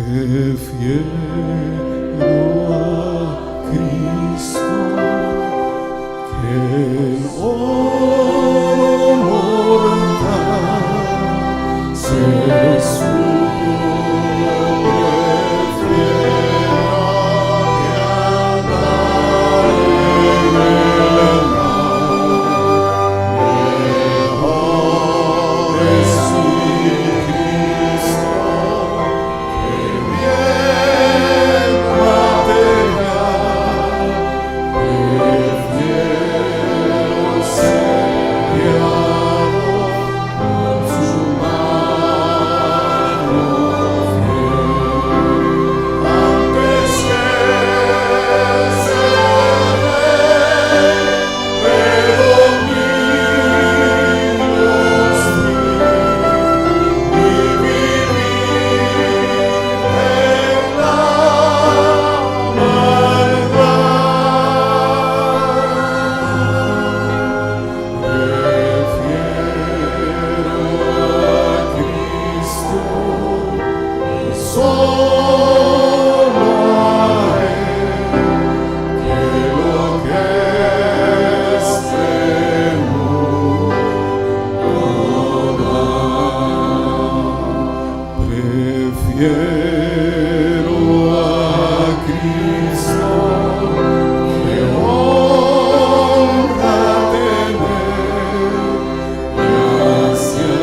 Prefiero a Cristo que el oro mortal, ser suyo prefiero que andar en el mar. Mejor es mi Cristo que bien material. Prefiero ser guiado por su mano fiel antes que ser rey de dominios y vivir en la Prefiero a Cristo y solo a Él que lo que este mundo da. Prefiero a Cristo que honra tener y hacia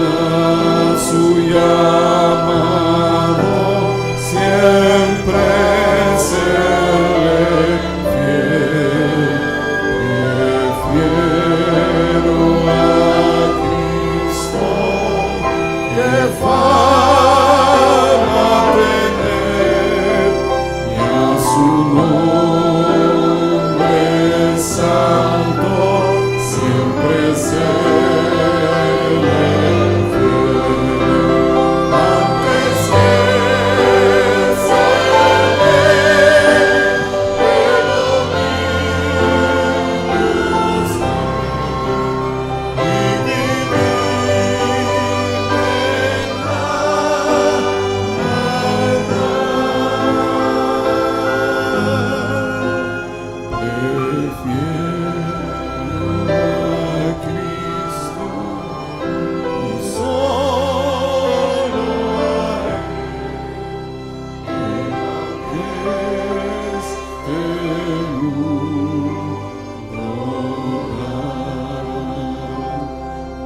su llamado siempre serle fiel. Prefiero a Cristo que fama tener y a su nombre santo siempre serle fiel antes que ser rey de dominios y vivir en la maldad. Prefiero a Cristo y solo a Él que este mundo da.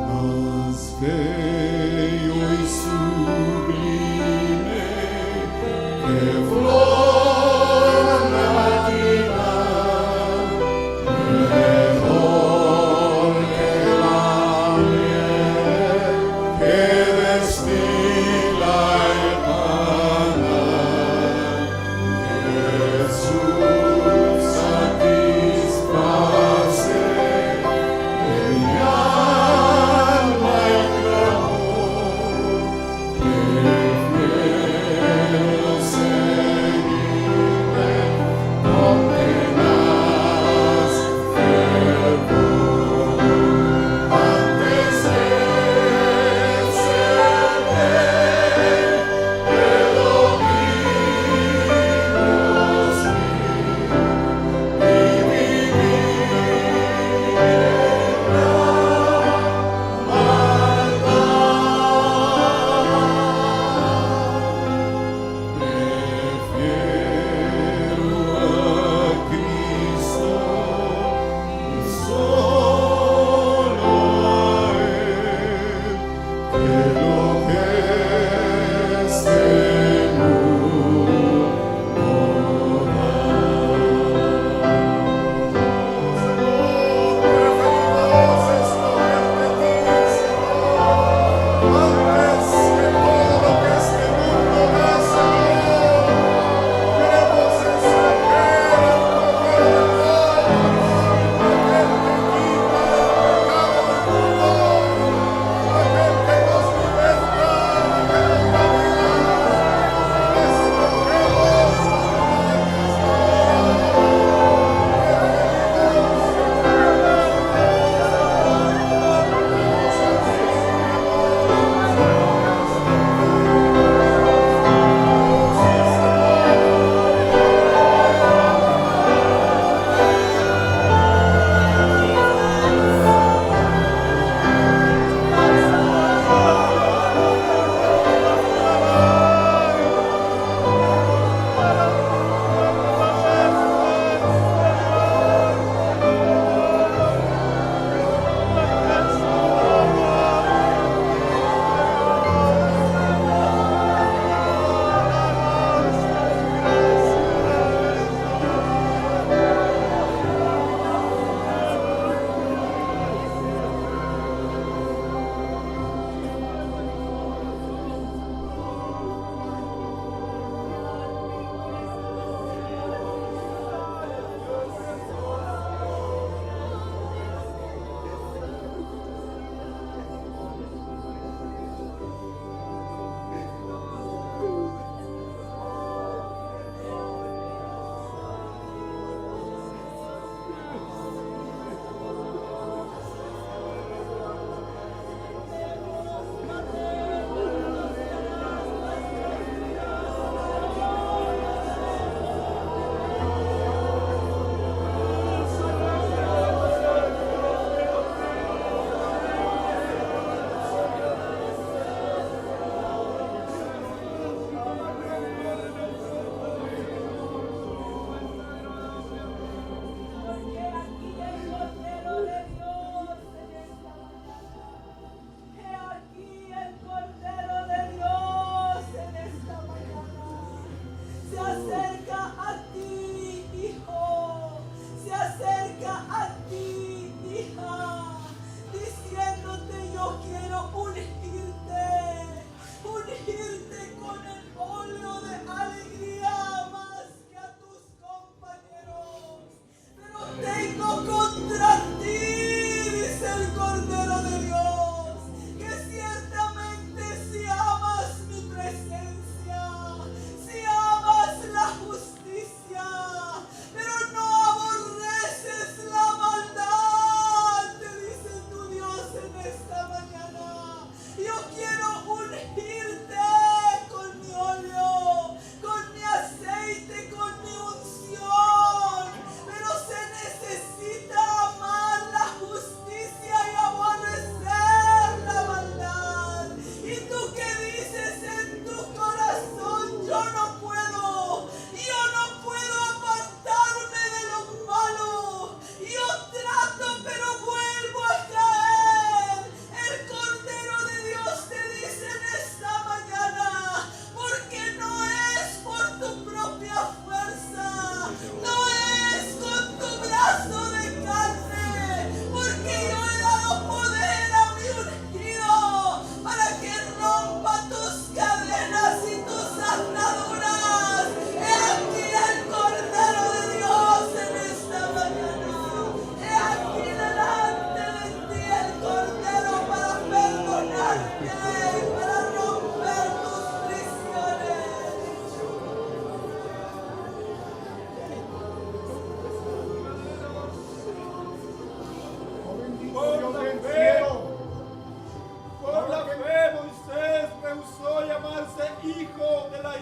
Más bello y sublime que flor matinal, mejor que la miel que destila el panal. Jesús satisface en mi alma el clamor. Prefiero ser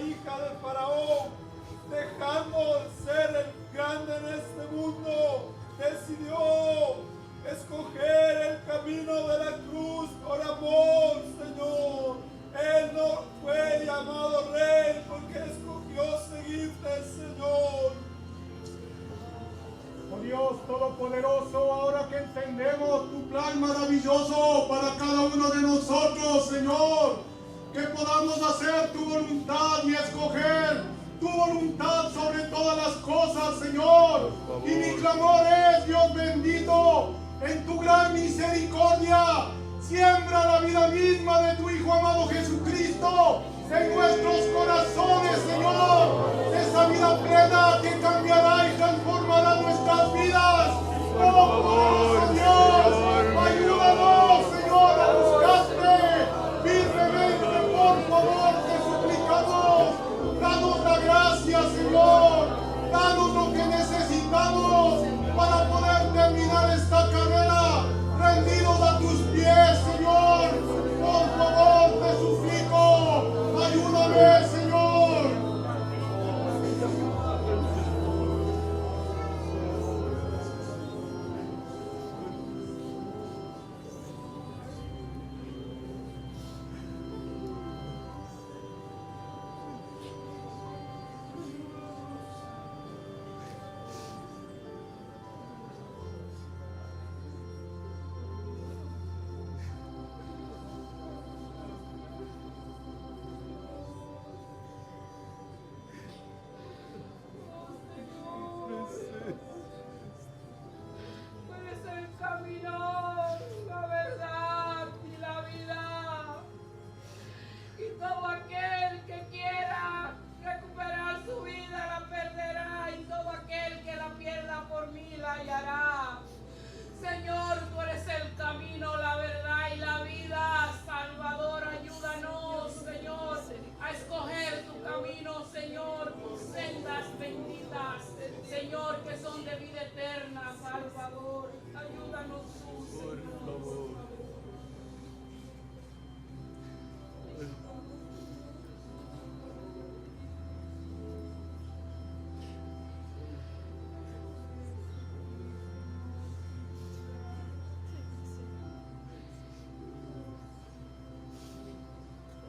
hija del faraón, dejando de ser el grande en este mundo, decidió escoger el camino de la cruz por amor, Señor. Él no fue llamado rey porque escogió seguirte, Señor. Oh Dios Todopoderoso, ahora que entendemos tu plan maravilloso para cada uno de nosotros, Señor, que podamos hacer tu voluntad y escoger tu voluntad sobre todas las cosas, Señor. Y mi clamor es, Dios bendito, en tu gran misericordia, siembra la vida misma de tu Hijo amado Jesucristo en nuestros corazones, Señor, esa vida plena que cambiará y transformará nuestras vidas. Oh, poderoso Dios, ayúdanos, Señor, a buscarte firmemente, por favor, te suplicamos. Danos la gracia, Señor, danos lo que necesitamos para poder terminar esta carrera rendidos a tus pies, Señor. Por favor, te suplico, ayúdame, Señor. Señor, tú eres el camino, la verdad y la vida. Salvador, ayúdanos, Señor, a escoger tu camino, Señor, tus sendas benditas, Señor, que son de vida eterna. Salvador, ayúdanos tú, Señor.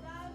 La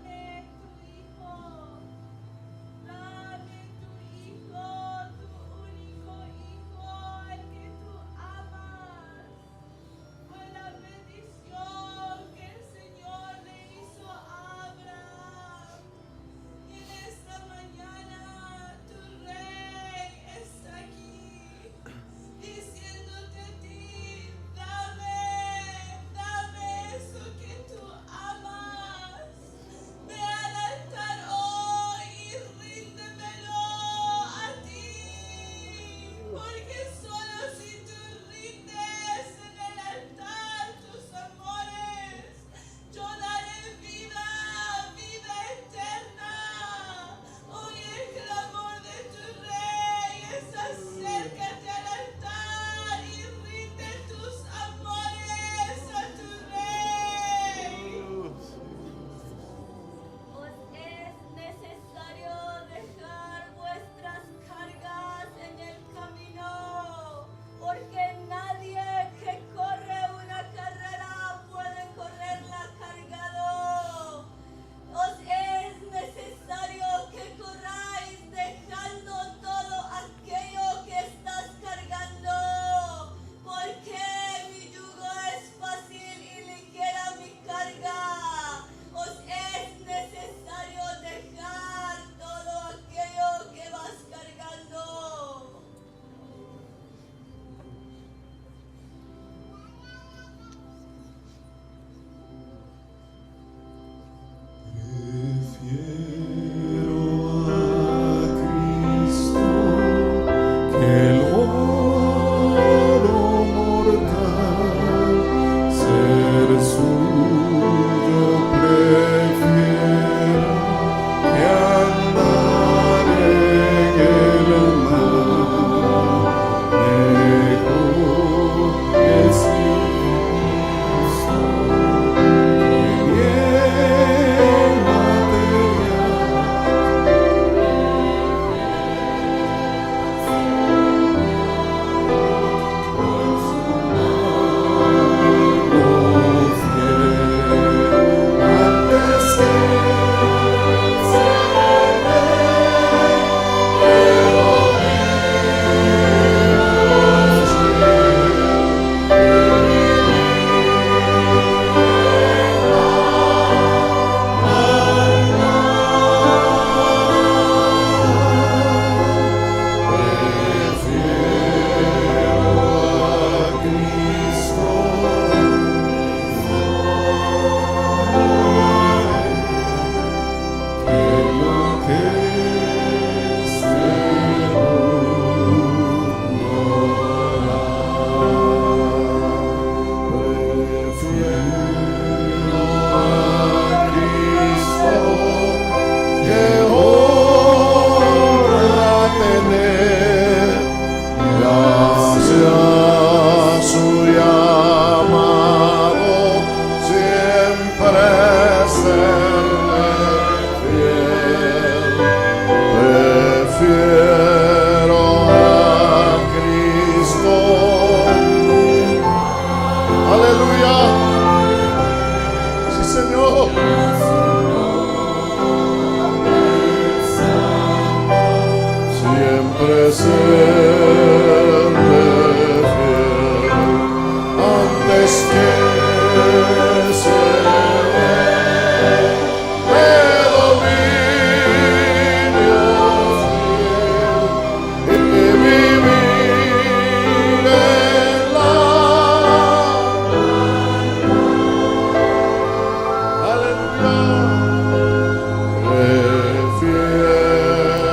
serle fiel antes que se me dominio fiel y vivir en la aleluya. Prefiero a Cristo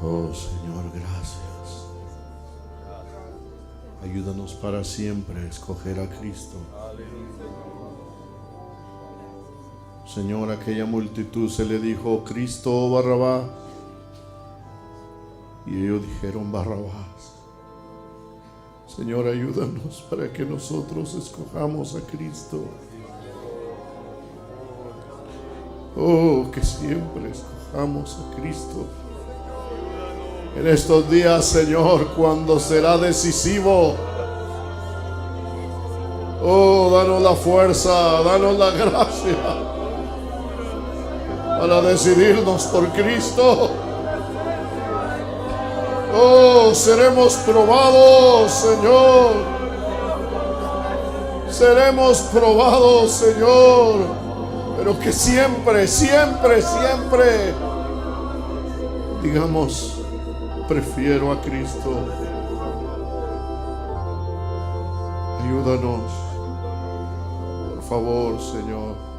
Oh Señor, gracias. Ayúdanos para siempre a escoger a Cristo. Señor, aquella multitud se le dijo, Cristo o Barrabás. Y ellos dijeron, Barrabás. Señor, ayúdanos para que nosotros escojamos a Cristo. Oh, que siempre escojamos a Cristo. En estos días, Señor, cuando será decisivo, oh, danos la fuerza, danos la gracia para decidirnos por Cristo. Oh, seremos probados, Señor. Seremos probados, Señor. Pero que siempre, siempre, siempre digamos, prefiero a Cristo. Ayúdanos, por favor, Señor.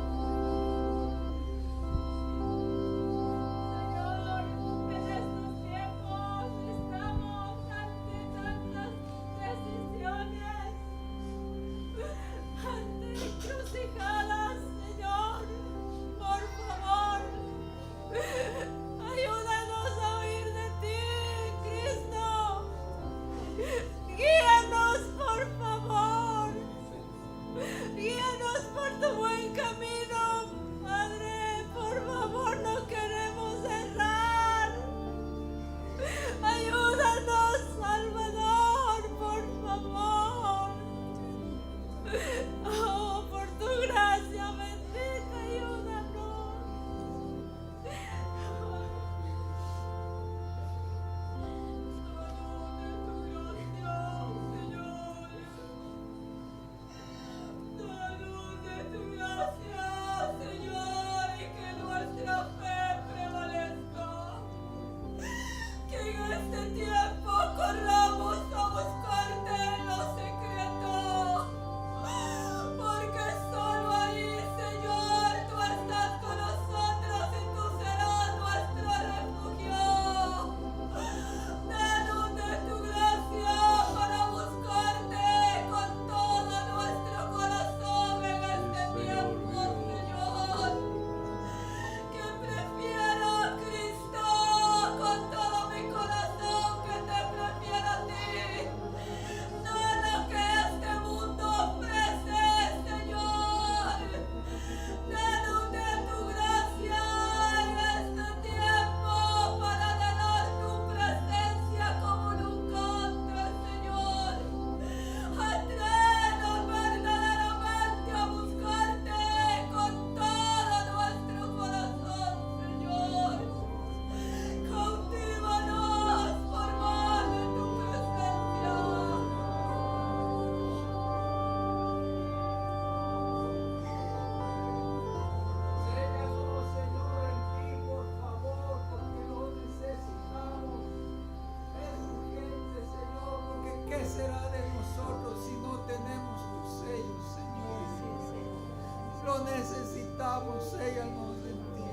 necesitamos, séllanos en ti.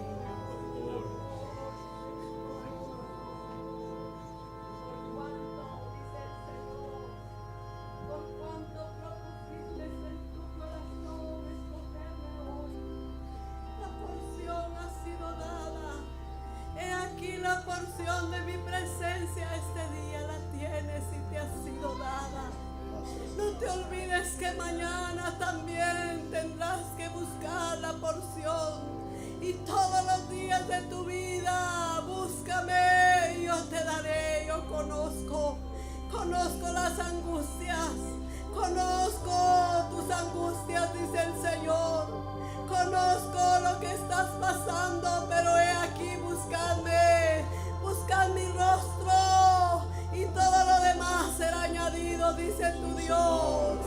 Por cuanto propusiste en tu corazón escogerme hoy, la porción ha sido dada. He aquí la porción de mi presencia este día la tienes y te ha sido que mañana también tendrás que buscar la porción. Y todos los días de tu vida, búscame y yo te daré. Yo conozco las angustias. Conozco tus angustias, dice el Señor. Conozco lo que estás pasando, pero he aquí, buscadme. Buscad mi rostro y todo lo demás será añadido, dice tu Dios.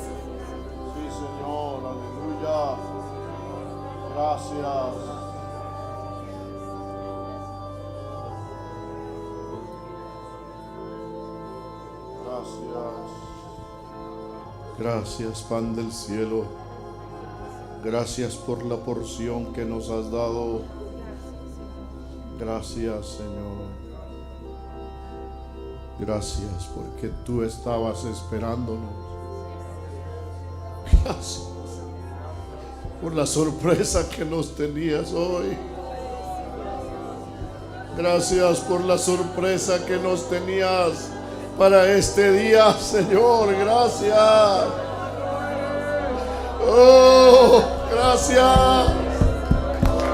Sí, Señor, aleluya. Gracias. Gracias, pan del cielo. Gracias por la porción que nos has dado. Gracias, Señor. Gracias porque tú estabas esperándonos. Gracias por la sorpresa que nos tenías hoy. Gracias por la sorpresa que nos tenías para este día, Señor. Gracias. Oh, gracias.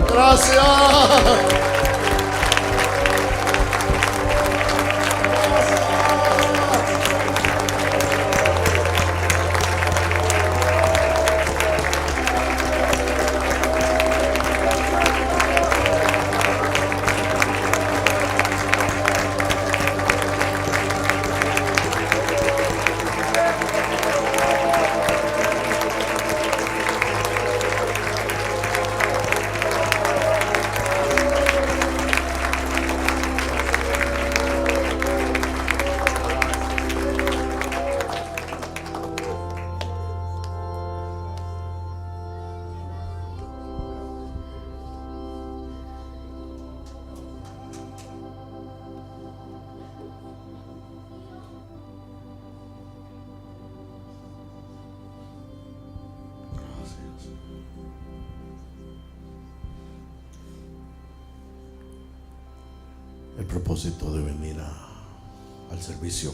Gracias. El propósito de venir al servicio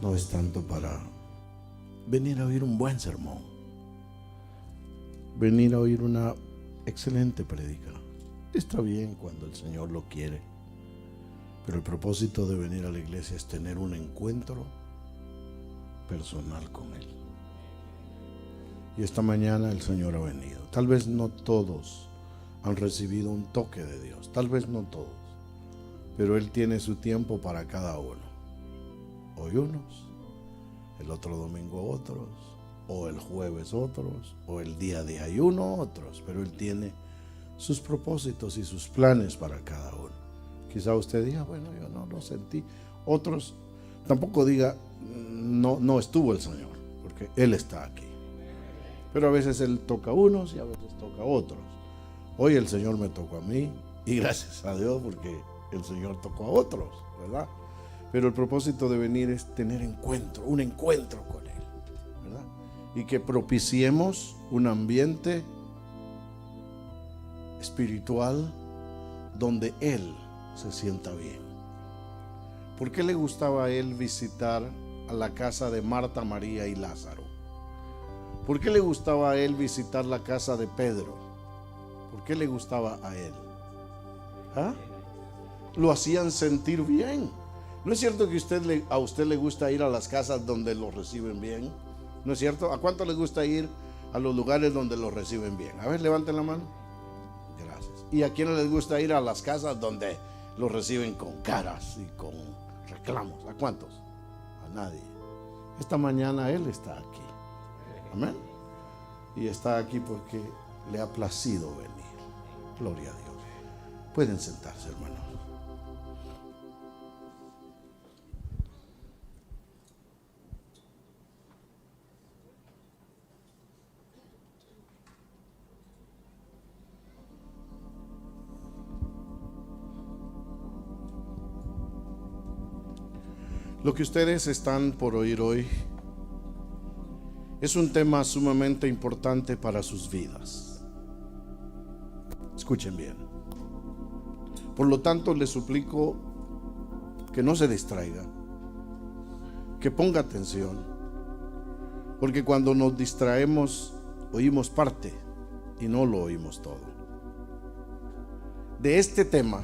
no es tanto para venir a oír un buen sermón, venir a oír una excelente prédica. Está bien cuando el Señor lo quiere, pero el propósito de venir a la iglesia es tener un encuentro personal con Él. Y esta mañana el Señor ha venido. Tal vez no todos han recibido un toque de Dios, tal vez no todos, pero Él tiene su tiempo para cada uno. Hoy unos, el otro domingo otros, o el jueves otros, o el día de ayuno otros, pero Él tiene sus propósitos y sus planes para cada uno. Quizá usted diga, bueno, yo no lo sentí. Otros tampoco diga, no estuvo el Señor, porque Él está aquí. Pero a veces Él toca a unos y a veces toca a otros. Hoy el Señor me tocó a mí y gracias a Dios porque el Señor tocó a otros, ¿verdad? Pero el propósito de venir es tener un encuentro con Él, ¿verdad? Y que propiciemos un ambiente espiritual donde Él se sienta bien. ¿Por qué le gustaba a Él visitar a la casa de Marta, María y Lázaro? ¿Por qué le gustaba a Él visitar la casa de Pedro? ¿Por qué le gustaba a Él? ¿Ah? Lo hacían sentir bien. ¿No es cierto que a usted le gusta ir a las casas donde lo reciben bien? ¿No es cierto? ¿A cuánto le gusta ir a los lugares donde lo reciben bien? A ver, levanten la mano. Gracias. ¿Y a quién les gusta ir a las casas donde lo reciben con caras y con reclamos? ¿A cuántos? A nadie. Esta mañana Él está aquí. Amén. Y está aquí porque le ha placido venir. Gloria a Dios. Pueden sentarse, hermanos. Lo que ustedes están por oír hoy es un tema sumamente importante para sus vidas. Escuchen bien. Por lo tanto, les suplico que no se distraiga, que ponga atención Porque cuando nos distraemos, oímos parte y no lo oímos todo. De este tema,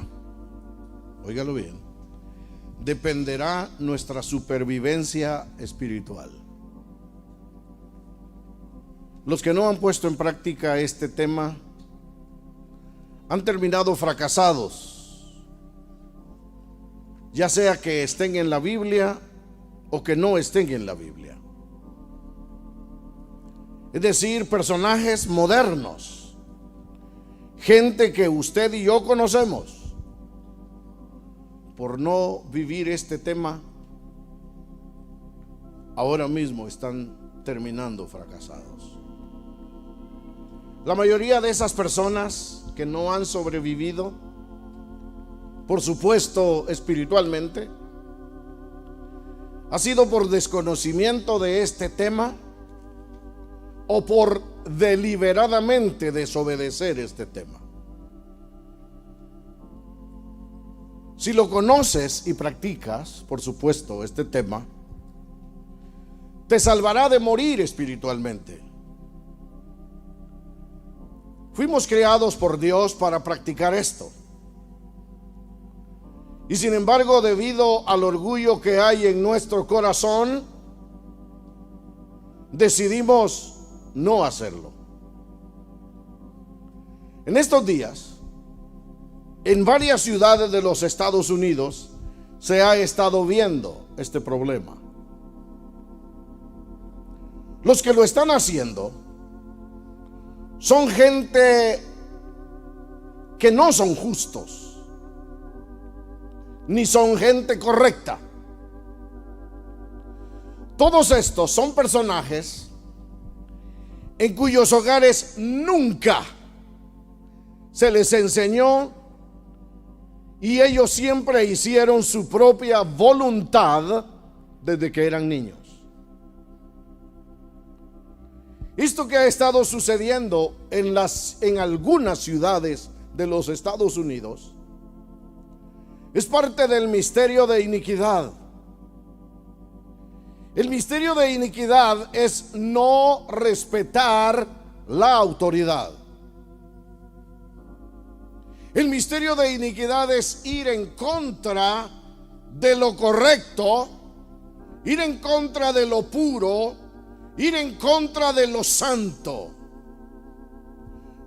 óigalo bien, dependerá nuestra supervivencia espiritual. Los que no han puesto en práctica este tema han terminado fracasados, ya sea que estén en la Biblia o que no estén en la Biblia. Es decir, personajes modernos, gente que usted y yo conocemos, por no vivir este tema, ahora mismo están terminando fracasados. La mayoría de esas personas que no han sobrevivido, por supuesto espiritualmente, ha sido por desconocimiento de este tema o por deliberadamente desobedecer este tema. Si lo conoces y practicas, por supuesto, este tema, te salvará de morir espiritualmente. Fuimos creados por Dios para practicar esto. Y sin embargo, debido al orgullo que hay en nuestro corazón, decidimos no hacerlo. En estos días, en varias ciudades de los Estados Unidos se ha estado viendo este problema. Los que lo están haciendo son gente que no son justos, ni son gente correcta. Todos estos son personajes en cuyos hogares nunca se les enseñó y ellos siempre hicieron su propia voluntad desde que eran niños. Esto que ha estado sucediendo en algunas ciudades de los Estados Unidos es parte del misterio de iniquidad. El misterio de iniquidad es no respetar la autoridad. El misterio de iniquidad es ir en contra de lo correcto, ir en contra de lo puro, ir en contra de lo santo.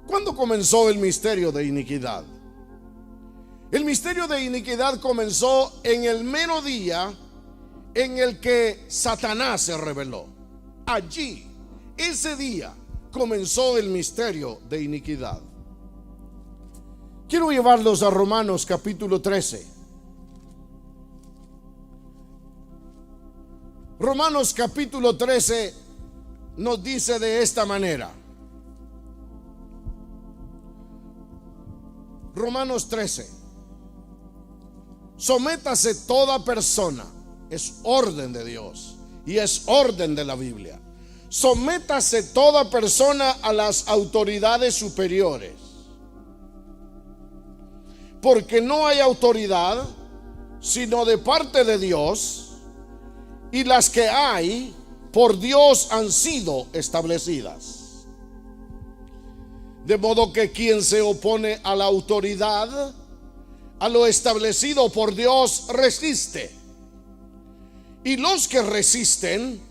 ¿Cuándo comenzó el misterio de iniquidad? El misterio de iniquidad comenzó en el mero día en el que Satanás se rebeló. Allí, ese día, comenzó el misterio de iniquidad. Quiero llevarlos a Romanos capítulo 13. Romanos capítulo 13 nos dice de esta manera. Romanos 13. Sométase toda persona. Es orden de Dios y es orden de la Biblia. Sométase toda persona a las autoridades superiores, porque no hay autoridad sino de parte de Dios, y las que hay por Dios han sido establecidas. De modo que quien se opone a la autoridad, a lo establecido por Dios, resiste. Y los que resisten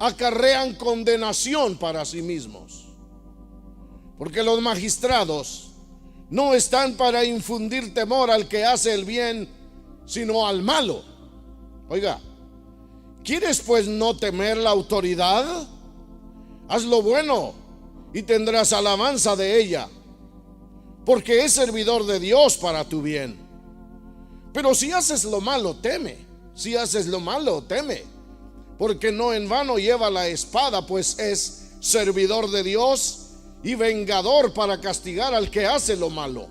acarrean condenación para sí mismos. Porque los magistrados no están para infundir temor al que hace el bien, sino al malo. Oiga, ¿quieres pues no temer la autoridad? Haz lo bueno y tendrás alabanza de ella, porque es servidor de Dios para tu bien. Pero si haces lo malo, teme. Si haces lo malo, teme, porque no en vano lleva la espada, pues es servidor de Dios y vengador para castigar al que hace lo malo.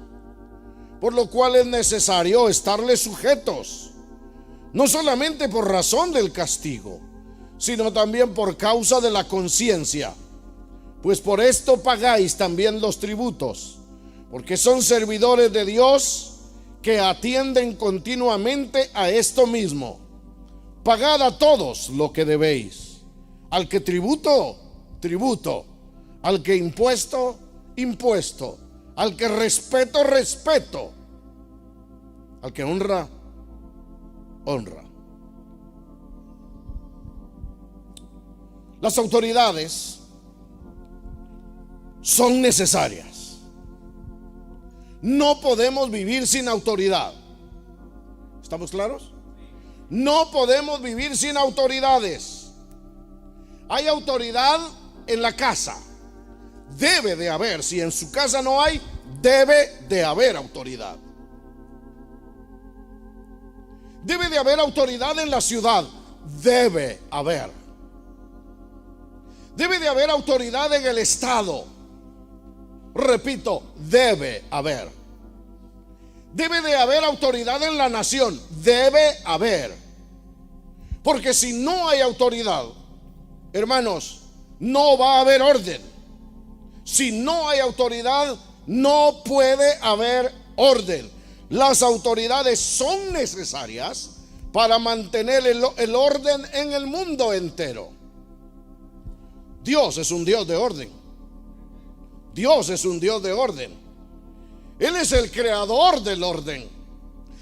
Por lo cual es necesario estarle sujetos, no solamente por razón del castigo, sino también por causa de la conciencia. Pues por esto pagáis también los tributos, porque son servidores de Dios que atienden continuamente a esto mismo. Pagad a todos lo que debéis: Al que tributo, tributo. Al que impuesto, impuesto. Al que respeto, respeto. Al que honra, honra. Las autoridades son necesarias. No podemos vivir sin autoridad. ¿Estamos claros? No podemos vivir sin autoridades. Hay autoridad en la casa. Debe de haber. Si en su casa no hay, debe de haber autoridad. Debe de haber autoridad en la ciudad. Debe haber. Debe de haber autoridad en el estado. Repito, debe haber. Debe de haber autoridad en la nación. Debe haber. Porque si no hay autoridad, hermanos, no va a haber orden. Si no hay autoridad, no puede haber orden. Las autoridades son necesarias para mantener el orden en el mundo entero. Dios es un Dios de orden. Dios es un Dios de orden. Él es el creador del orden.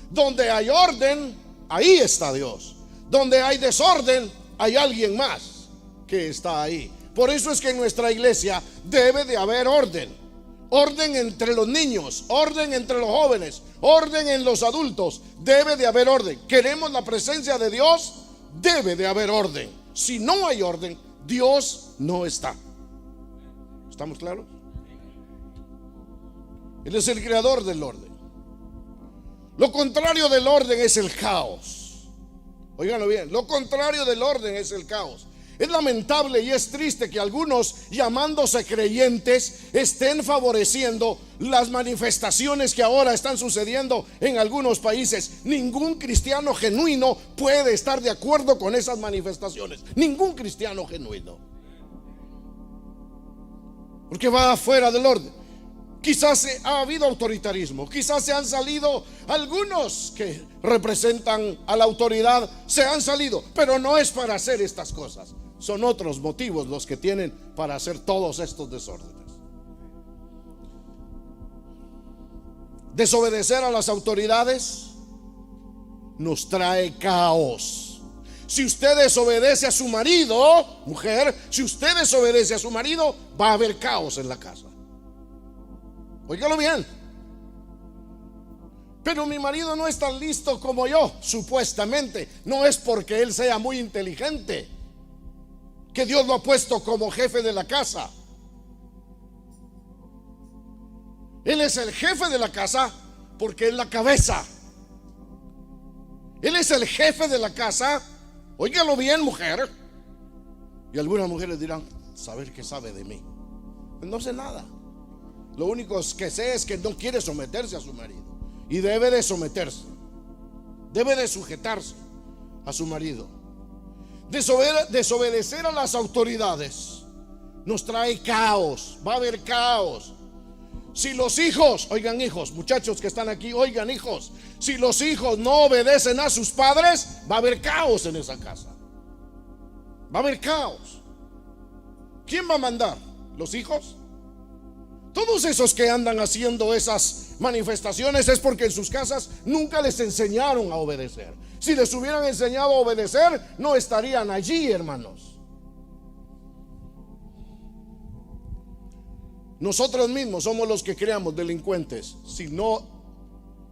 Donde hay orden, ahí está Dios. Donde hay desorden, hay alguien más que está ahí. Por eso es que en nuestra iglesia debe de haber orden. Orden entre los niños, orden entre los jóvenes, orden en los adultos. Debe de haber orden. Queremos la presencia de Dios, debe de haber orden. Si no hay orden, Dios no está. ¿Estamos claros? Él es el creador del orden. Lo contrario del orden es el caos. Óiganlo bien, lo contrario del orden es el caos. Es lamentable y es triste que algunos, llamándose creyentes, estén favoreciendo las manifestaciones que ahora están sucediendo en algunos países. Ningún cristiano genuino puede estar de acuerdo con esas manifestaciones. Ningún cristiano genuino. Porque va afuera del orden. Quizás ha habido autoritarismo, quizás se han salido algunos que representan a la autoridad, se han salido, pero no es para hacer estas cosas. Son otros motivos los que tienen para hacer todos estos desórdenes. Desobedecer a las autoridades nos trae caos. Si usted desobedece a su marido, mujer, si usted desobedece a su marido, va a haber caos en la casa. Óigalo bien. Pero mi marido no es tan listo como yo, supuestamente. No es porque él sea muy inteligente que Dios lo ha puesto como jefe de la casa. Él es el jefe de la casa porque es la cabeza. Él es el jefe de la casa. Óigalo bien, mujer. Y algunas mujeres dirán, saber qué sabe de mí. No sé nada. Lo único que sé es que no quiere someterse a su marido. Y debe de someterse. Debe de sujetarse a su marido. Desobedecer a las autoridades nos trae caos. Va a haber caos. Si los hijos, oigan hijos, muchachos que están aquí, oigan hijos, si los hijos no obedecen a sus padres, va a haber caos en esa casa. Va a haber caos. ¿Quién va a mandar? ¿Los hijos? Todos esos que andan haciendo esas manifestaciones es porque en sus casas nunca les enseñaron a obedecer. Si les hubieran enseñado a obedecer, no estarían allí, hermanos. Nosotros mismos somos los que creamos delincuentes si no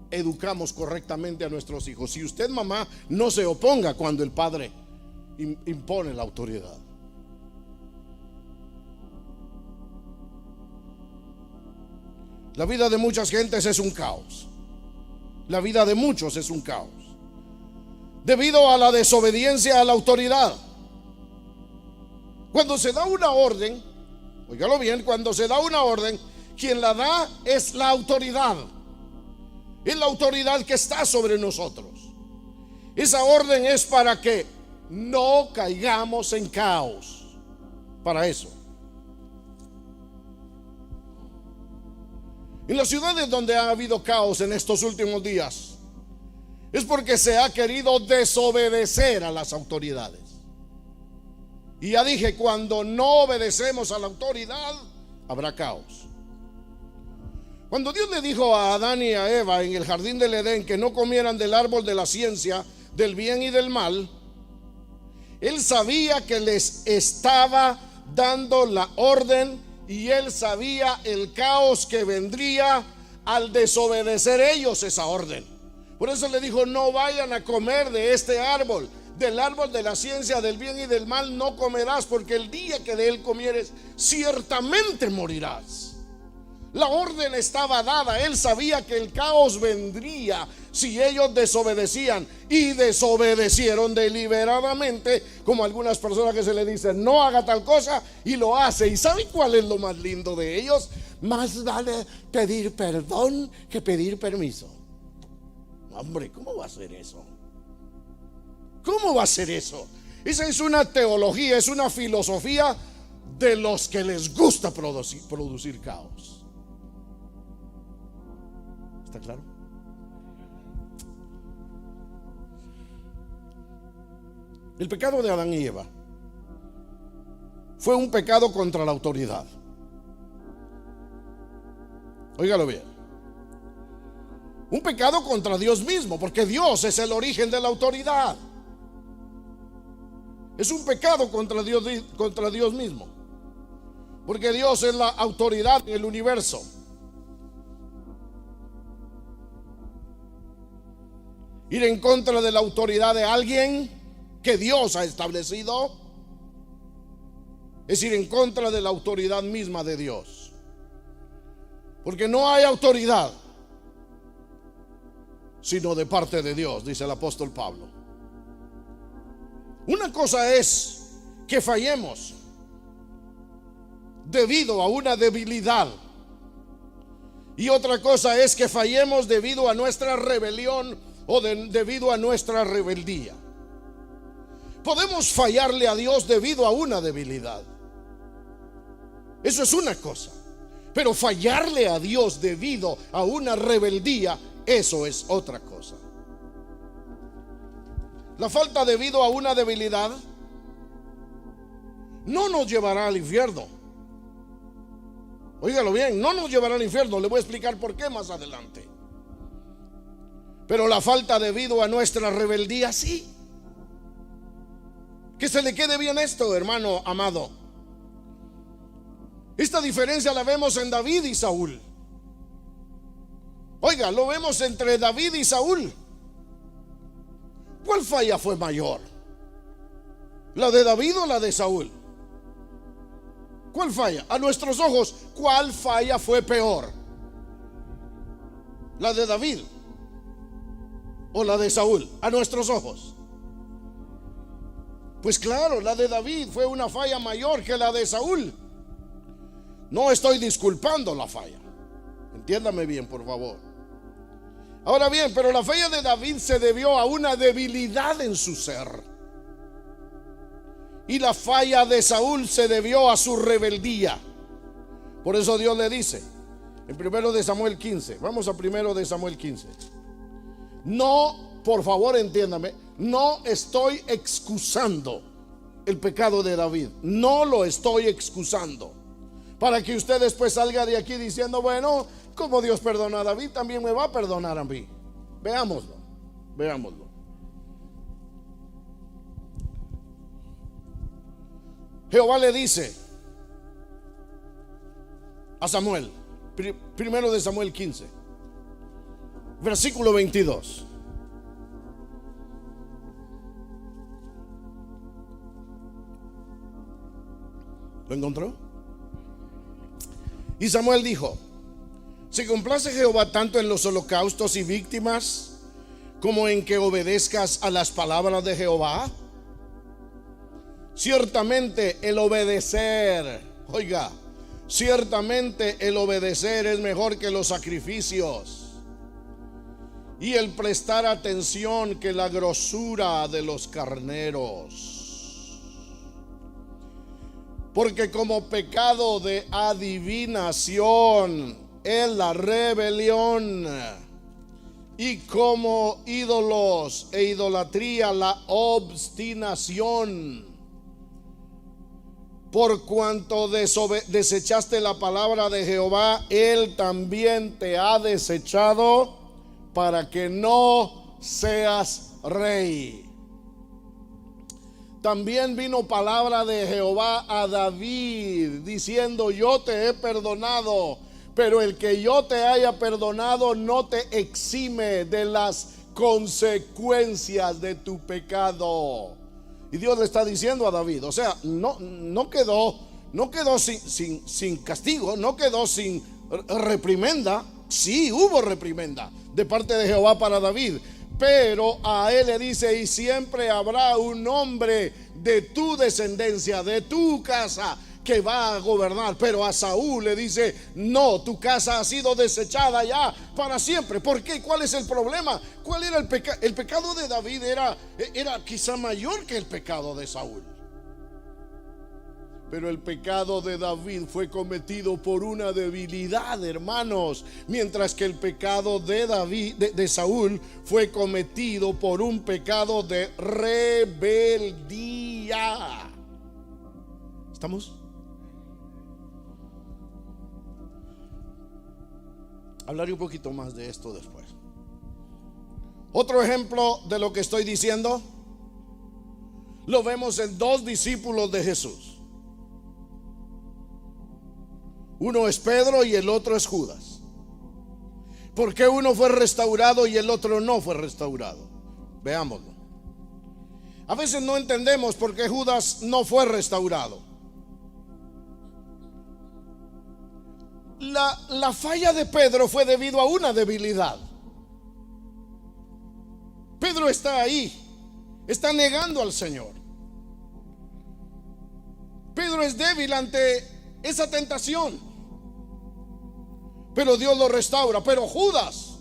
educamos correctamente a nuestros hijos. Si usted, mamá, no se oponga cuando el padre impone la autoridad. La vida de muchas gentes es un caos. La vida de muchos es un caos. Debido a la desobediencia a la autoridad. Cuando se da una orden, óigalo bien, cuando se da una orden, quien la da es la autoridad. Es la autoridad que está sobre nosotros. Esa orden es para que no caigamos en caos. Para eso. En las ciudades donde ha habido caos en estos últimos días, es porque se ha querido desobedecer a las autoridades. Y ya dije, cuando no obedecemos a la autoridad, habrá caos. Cuando Dios le dijo a Adán y a Eva en el jardín del Edén que no comieran del árbol de la ciencia del bien y del mal, Él sabía que les estaba dando la orden, y Él sabía el caos que vendría al desobedecer ellos esa orden. Por eso le dijo: no vayan a comer de este árbol, del árbol de la ciencia del bien y del mal no comerás, porque el día que de él comieres ciertamente morirás. La orden estaba dada. Él sabía que el caos vendría si ellos desobedecían, y desobedecieron deliberadamente, como algunas personas que se le dicen no haga tal cosa y lo hace. ¿Y saben cuál es lo más lindo de ellos? Más vale pedir perdón que pedir permiso. Hombre, ¿cómo va a ser eso? ¿Cómo va a ser eso? Esa es una teología, es una filosofía de los que les gusta producir caos. ¿Está claro? El pecado de Adán y Eva fue un pecado contra la autoridad. Óigalo bien. Un pecado contra Dios mismo, porque Dios es el origen de la autoridad. Es un pecado contra Dios mismo, porque Dios es la autoridad en el universo. Ir en contra de la autoridad de alguien que Dios ha establecido es ir en contra de la autoridad misma de Dios, porque no hay autoridad sino de parte de Dios, dice el apóstol Pablo. Una cosa es que fallemos debido a una debilidad, y otra cosa es que fallemos debido a nuestra rebelión o debido a nuestra rebeldía. Podemos fallarle a Dios debido a una debilidad, eso es una cosa, pero fallarle a Dios debido a una rebeldía, eso es otra cosa. La falta debido a una debilidad no nos llevará al infierno. Óigalo bien, no nos llevará al infierno. Le voy a explicar por qué más adelante. Pero la falta debido a nuestra rebeldía, sí. Que se le quede bien esto, hermano amado. Esta diferencia la vemos en David y Saúl. Oiga, lo vemos entre David y Saúl. ¿Cuál falla fue mayor? ¿La de David o la de Saúl? ¿Cuál falla? A nuestros ojos, ¿cuál falla fue peor? ¿La de David o la de Saúl? A nuestros ojos. Pues claro, la de David fue una falla mayor que la de Saúl. No estoy disculpando la falla, entiéndame bien, por favor. Ahora bien, pero la falla de David se debió a una debilidad en su ser, y la falla de Saúl se debió a su rebeldía. Por eso Dios le dice en 1 de Samuel 15, vamos a 1 de Samuel 15. No, por favor entiéndame, no estoy excusando el pecado de David, no lo estoy excusando, para que usted después salga de aquí diciendo, bueno, como Dios perdona a David, también me va a perdonar a mí. Veámoslo, veámoslo. Jehová le dice a Samuel, 1 de Samuel 15, versículo 22. ¿Lo encontró? Y Samuel dijo: ¿se complace Jehová tanto en los holocaustos y víctimas como en que obedezcas a las palabras de Jehová? Ciertamente el obedecer, oiga, ciertamente el obedecer es mejor que los sacrificios, y el prestar atención que la grosura de los carneros. Porque como pecado de adivinación es la rebelión, y como ídolos e idolatría la obstinación. por cuanto desechaste la palabra de Jehová, Él también te ha desechado para que no seas rey. También vino palabra de Jehová a David diciendo: yo te he perdonado, pero el que yo te haya perdonado no te exime de las consecuencias de tu pecado. Y Dios le está diciendo a David, o sea, no quedó sin castigo, no quedó sin reprimenda. Sí, hubo reprimenda de parte de Jehová para David, pero a él le dice: y siempre habrá un hombre de tu descendencia, de tu casa, que va a gobernar. Pero a Saúl le dice: no, tu casa ha sido desechada ya para siempre. ¿Por qué? ¿Cuál es el problema? ¿Cuál era el pecado? El pecado de David era quizá mayor que el pecado de Saúl. Pero el pecado de David fue cometido por una debilidad, hermanos, mientras que el pecado de Saúl fue cometido por un pecado de rebeldía. ¿Estamos? Hablaré un poquito más de esto después. Otro ejemplo de lo que estoy diciendo lo vemos en dos discípulos de Jesús. Uno es Pedro y el otro es Judas. ¿Por qué uno fue restaurado y el otro no fue restaurado? Veámoslo. A veces no entendemos por qué Judas no fue restaurado. La falla de Pedro fue debido a una debilidad. Pedro está ahí, está negando al Señor. Pedro es débil ante esa tentación, pero Dios lo restaura. Pero Judas,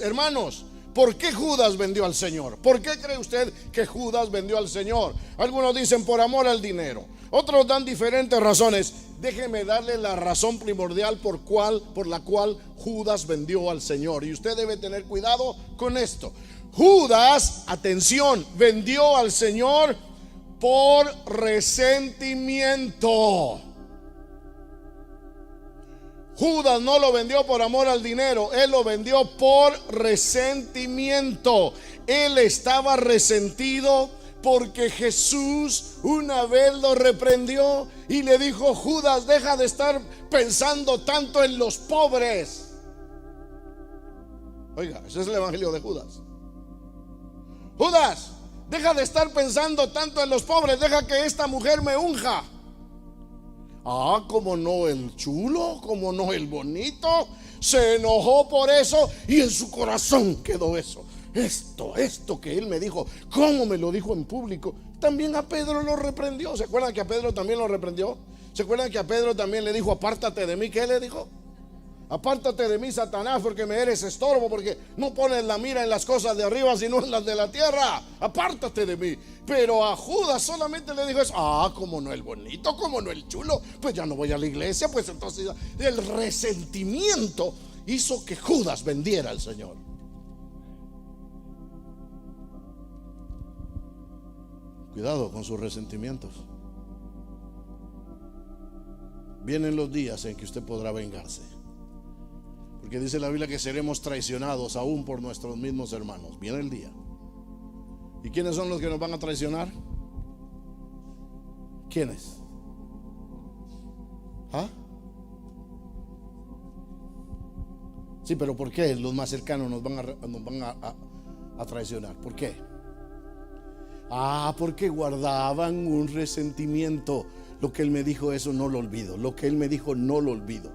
hermanos, ¿por qué Judas vendió al Señor? ¿Por qué cree usted que Judas vendió al Señor? Algunos dicen por amor al dinero, otros dan diferentes razones. Déjeme darle la razón primordial por la cual Judas vendió al Señor, y usted debe tener cuidado con esto. Judas, atención, vendió al Señor por resentimiento. Judas no lo vendió por amor al dinero, él lo vendió por resentimiento. Él estaba resentido porque Jesús una vez lo reprendió y le dijo: Judas, deja de estar pensando tanto en los pobres. Oiga, ese es el evangelio de Judas. Judas, deja de estar pensando tanto en los pobres, deja que esta mujer me unja. Como no el chulo, como no el bonito. Se enojó por eso y en su corazón quedó eso. Esto que él me dijo, ¿cómo me lo dijo en público? También a Pedro lo reprendió. ¿Se acuerdan que a Pedro también lo reprendió? ¿Se acuerdan que a Pedro también le dijo: apártate de mí? ¿Qué le dijo? Apártate de mí, Satanás, porque me eres estorbo, porque no pones la mira en las cosas de arriba sino en las de la tierra. Apártate de mí. Pero a Judas solamente le dijo eso: como no el bonito, como no el chulo, pues ya no voy a la iglesia. Pues entonces el resentimiento hizo que Judas vendiera al Señor. Cuidado con sus resentimientos. Vienen los días en que usted podrá vengarse, porque dice la Biblia que seremos traicionados aún por nuestros mismos hermanos. Viene el día. ¿Y quiénes son los que nos van a traicionar? ¿Quiénes? Sí, pero ¿por qué los más cercanos nos van a traicionar? ¿Por qué? Porque guardaban un resentimiento. Lo que él me dijo, eso no lo olvido. Lo que él me dijo, no lo olvido.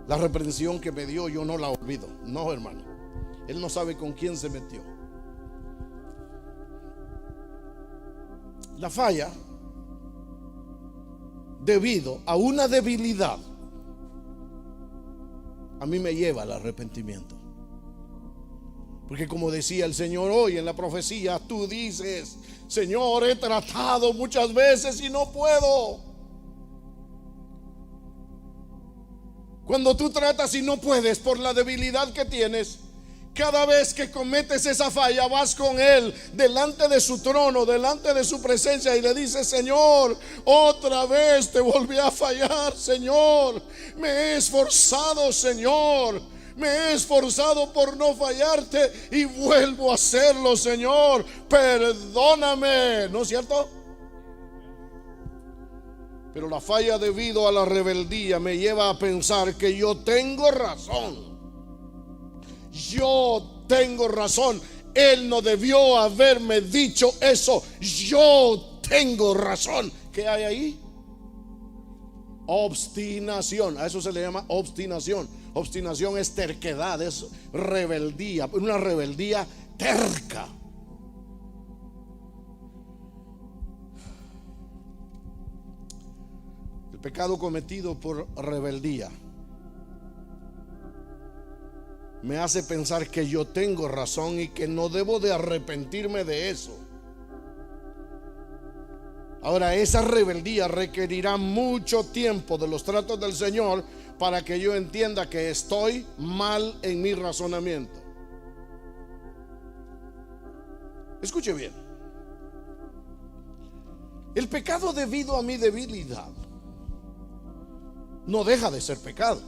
La reprensión que me dio, yo no la olvido. No, hermano. Él no sabe con quién se metió. La falla, debido a una debilidad, a mí me lleva al arrepentimiento. Porque como decía el Señor hoy en la profecía, tú dices: Señor, he tratado muchas veces y no puedo. Cuando tú tratas y no puedes por la debilidad que tienes, Cada vez que cometes esa falla, vas con Él delante de su trono, delante de su presencia, y le dices: Señor, otra vez te volví a fallar, Señor. Me he esforzado, Señor. Me he esforzado por no fallarte y vuelvo a hacerlo, Señor. Perdóname, ¿no es cierto? Pero la falla debido a la rebeldía me lleva a pensar que yo tengo razón. Yo tengo razón. Él no debió haberme dicho eso. Yo tengo razón. ¿Qué hay ahí? Obstinación. A eso se le llama obstinación. Obstinación es terquedad, es rebeldía, una rebeldía terca. El pecado cometido por rebeldía me hace pensar que yo tengo razón y que no debo de arrepentirme de eso. Ahora, esa rebeldía requerirá mucho tiempo de los tratos del Señor para que yo entienda que estoy mal en mi razonamiento. Escuche bien. El pecado debido a mi debilidad no deja de ser pecado.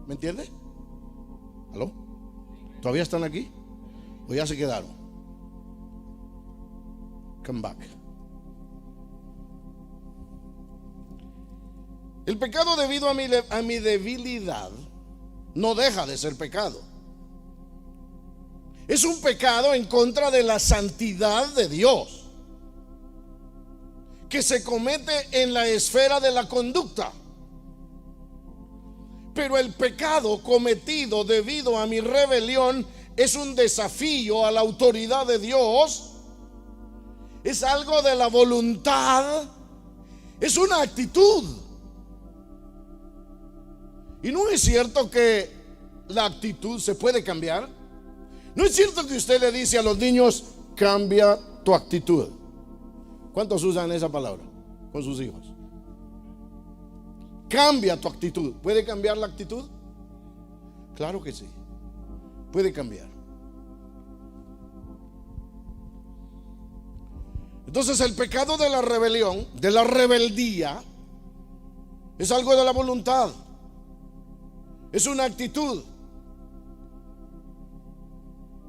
¿Me entiende? ¿Aló? ¿Todavía están aquí? ¿O ya se quedaron? Come back. El pecado debido a mi debilidad no deja de ser pecado. Es un pecado en contra de la santidad de Dios, que se comete en la esfera de la conducta. Pero el pecado cometido debido a mi rebelión es un desafío a la autoridad de Dios. Es algo de la voluntad. Es una actitud. Y no es cierto que la actitud se puede cambiar. No es cierto que usted le dice a los niños: cambia tu actitud. ¿Cuántos usan esa palabra con sus hijos? Cambia tu actitud. ¿Puede cambiar la actitud? Claro que sí. Puede cambiar. Entonces el pecado de la rebelión, de la rebeldía, es algo de la voluntad. Es una actitud.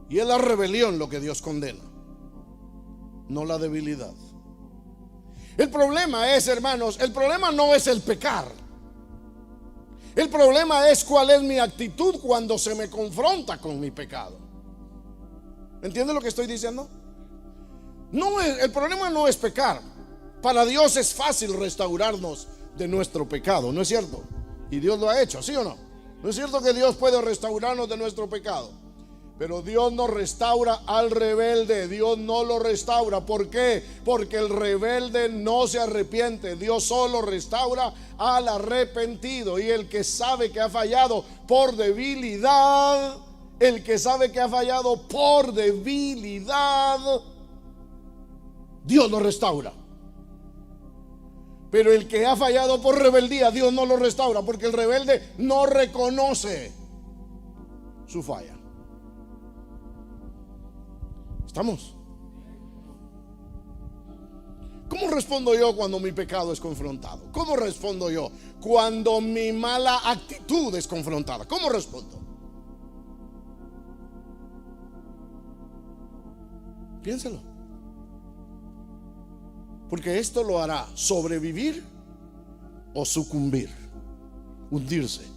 Y es la rebelión lo que Dios condena, no la debilidad. El problema es, hermanos, el problema no es el pecar. El problema es cuál es mi actitud cuando se me confronta con mi pecado. ¿Entiende lo que estoy diciendo? El problema no es pecar. Para Dios es fácil restaurarnos de nuestro pecado, ¿no es cierto? Y Dios lo ha hecho, ¿sí o no? ¿No es cierto que Dios puede restaurarnos de nuestro pecado? Pero Dios no restaura al rebelde. Dios no lo restaura. ¿Por qué? Porque el rebelde no se arrepiente. Dios solo restaura al arrepentido. Y el que sabe que ha fallado por debilidad, Dios lo restaura. Pero el que ha fallado por rebeldía, Dios no lo restaura, porque el rebelde no reconoce su falla. ¿Estamos? ¿Cómo respondo yo cuando mi pecado es confrontado? ¿Cómo respondo yo cuando mi mala actitud es confrontada? ¿Cómo respondo? Piénselo. Porque esto lo hará sobrevivir o sucumbir, hundirse.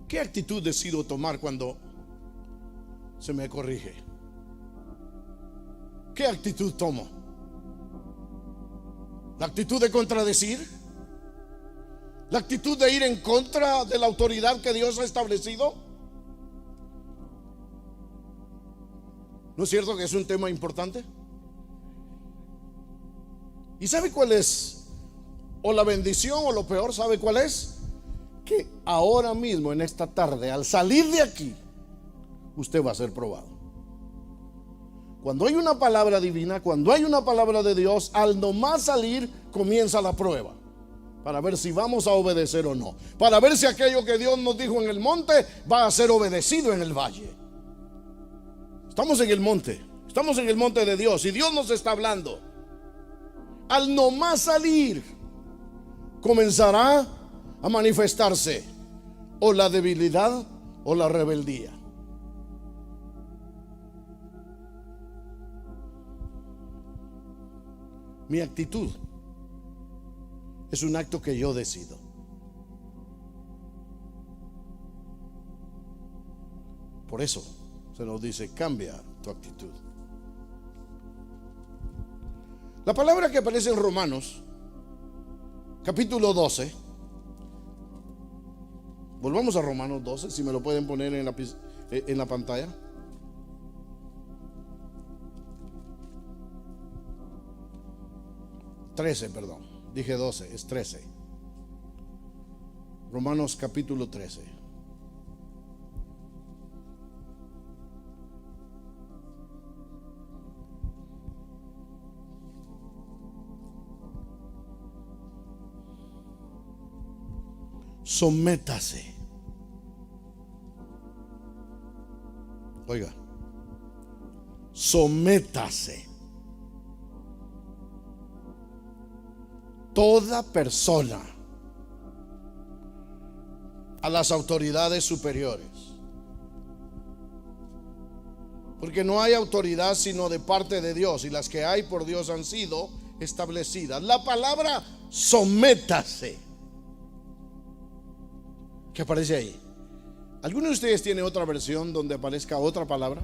¿Qué actitud decido tomar cuando se me corrige? ¿Qué actitud tomo? ¿La actitud de contradecir? ¿La actitud de ir en contra de la autoridad que Dios ha establecido? ¿No es cierto que es un tema importante? ¿Y sabe cuál es? O la bendición o lo peor, ¿sabe cuál es? Que ahora mismo, en esta tarde, al salir de aquí, usted va a ser probado. Cuando hay una palabra divina, cuando hay una palabra de Dios, al nomás salir comienza la prueba. Para ver si vamos a obedecer o no. Para ver si aquello que Dios nos dijo en el monte va a ser obedecido en el valle. Estamos en el monte. Estamos en el monte de Dios y Dios nos está hablando. Al nomás salir comenzará a manifestarse o la debilidad o la rebeldía. Mi actitud es un acto que yo decido. Por eso se nos dice: cambia tu actitud. La palabra que aparece en Romanos capítulo 12. Volvamos a Romanos 12, si me lo pueden poner en la pantalla. Perdón, dije 12, es 13. Romanos capítulo 13. Sométase. Oiga, sométase toda persona a las autoridades superiores, porque no hay autoridad sino de parte de Dios, y las que hay por Dios han sido establecidas. La palabra sométase que aparece ahí, ¿alguno de ustedes tiene otra versión donde aparezca otra palabra?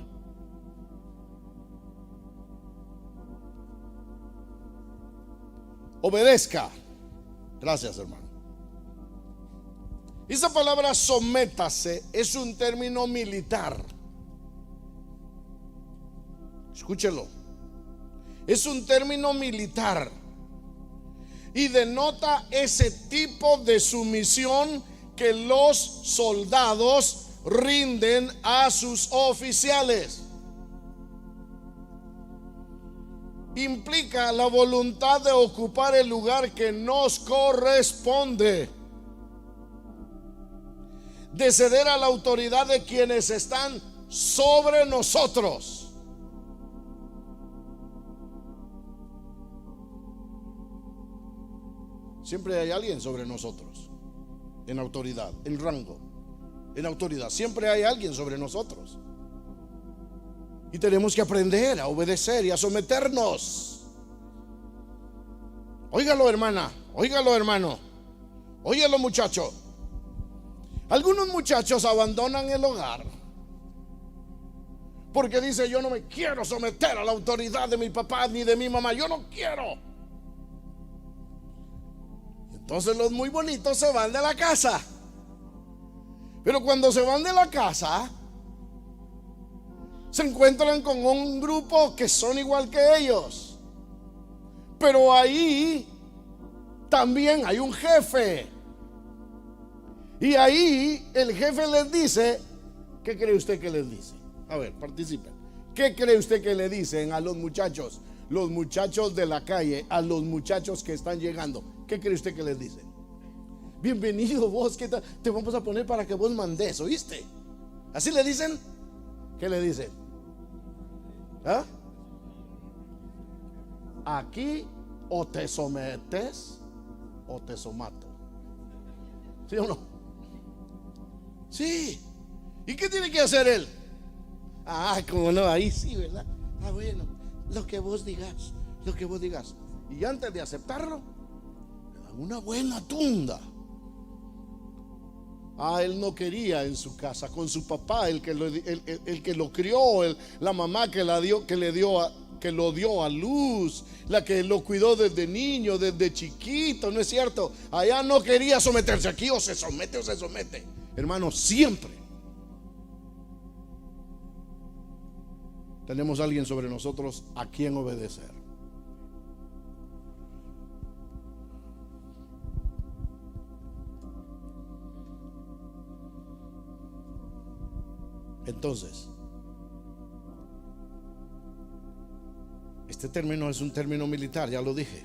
Obedezca. Gracias, hermano. Esa palabra sométase es un término militar. Escúchelo. Es un término militar y denota ese tipo de sumisión que los soldados rinden a sus oficiales. Implica la voluntad de ocupar el lugar que nos corresponde, de ceder a la autoridad de quienes están sobre nosotros. Siempre hay alguien sobre nosotros, en autoridad, en rango, en autoridad. Siempre hay alguien sobre nosotros. Y tenemos que aprender a obedecer y a someternos. Óigalo, hermana, óigalo, hermano, óigalo, muchacho. Algunos muchachos abandonan el hogar porque dice: yo no me quiero someter a la autoridad de mi papá ni de mi mamá, yo no quiero. Entonces los muy bonitos se van de la casa. Pero cuando se van de la casa, se encuentran con un grupo que son igual que ellos. Pero ahí también hay un jefe. Y ahí el jefe les dice: ¿qué cree usted que les dice? A ver, participen. ¿Qué cree usted que le dicen a los muchachos de la calle, a los muchachos que están llegando? ¿Qué cree usted que les dicen? Bienvenido vos, ¿qué tal? Te vamos a poner para que vos mandes, ¿oíste? ¿Así le dicen? ¿Qué le dicen? ¿Ah? Aquí o te sometes o te somato. ¿Sí o no? Sí. ¿Y qué tiene que hacer él? Ah, como no, ahí sí, ¿verdad? Ah, bueno, lo que vos digas, lo que vos digas. Y antes de aceptarlo, le dan una buena tunda. Ah, él no quería en su casa con su papá, el que lo crió, la mamá que lo dio a luz, la que lo cuidó desde niño, desde chiquito, ¿no es cierto? Allá no quería someterse. Aquí o se somete o se somete. Hermano, siempre tenemos a alguien sobre nosotros a quien obedecer. Entonces, Este término es un término militar, ya lo dije.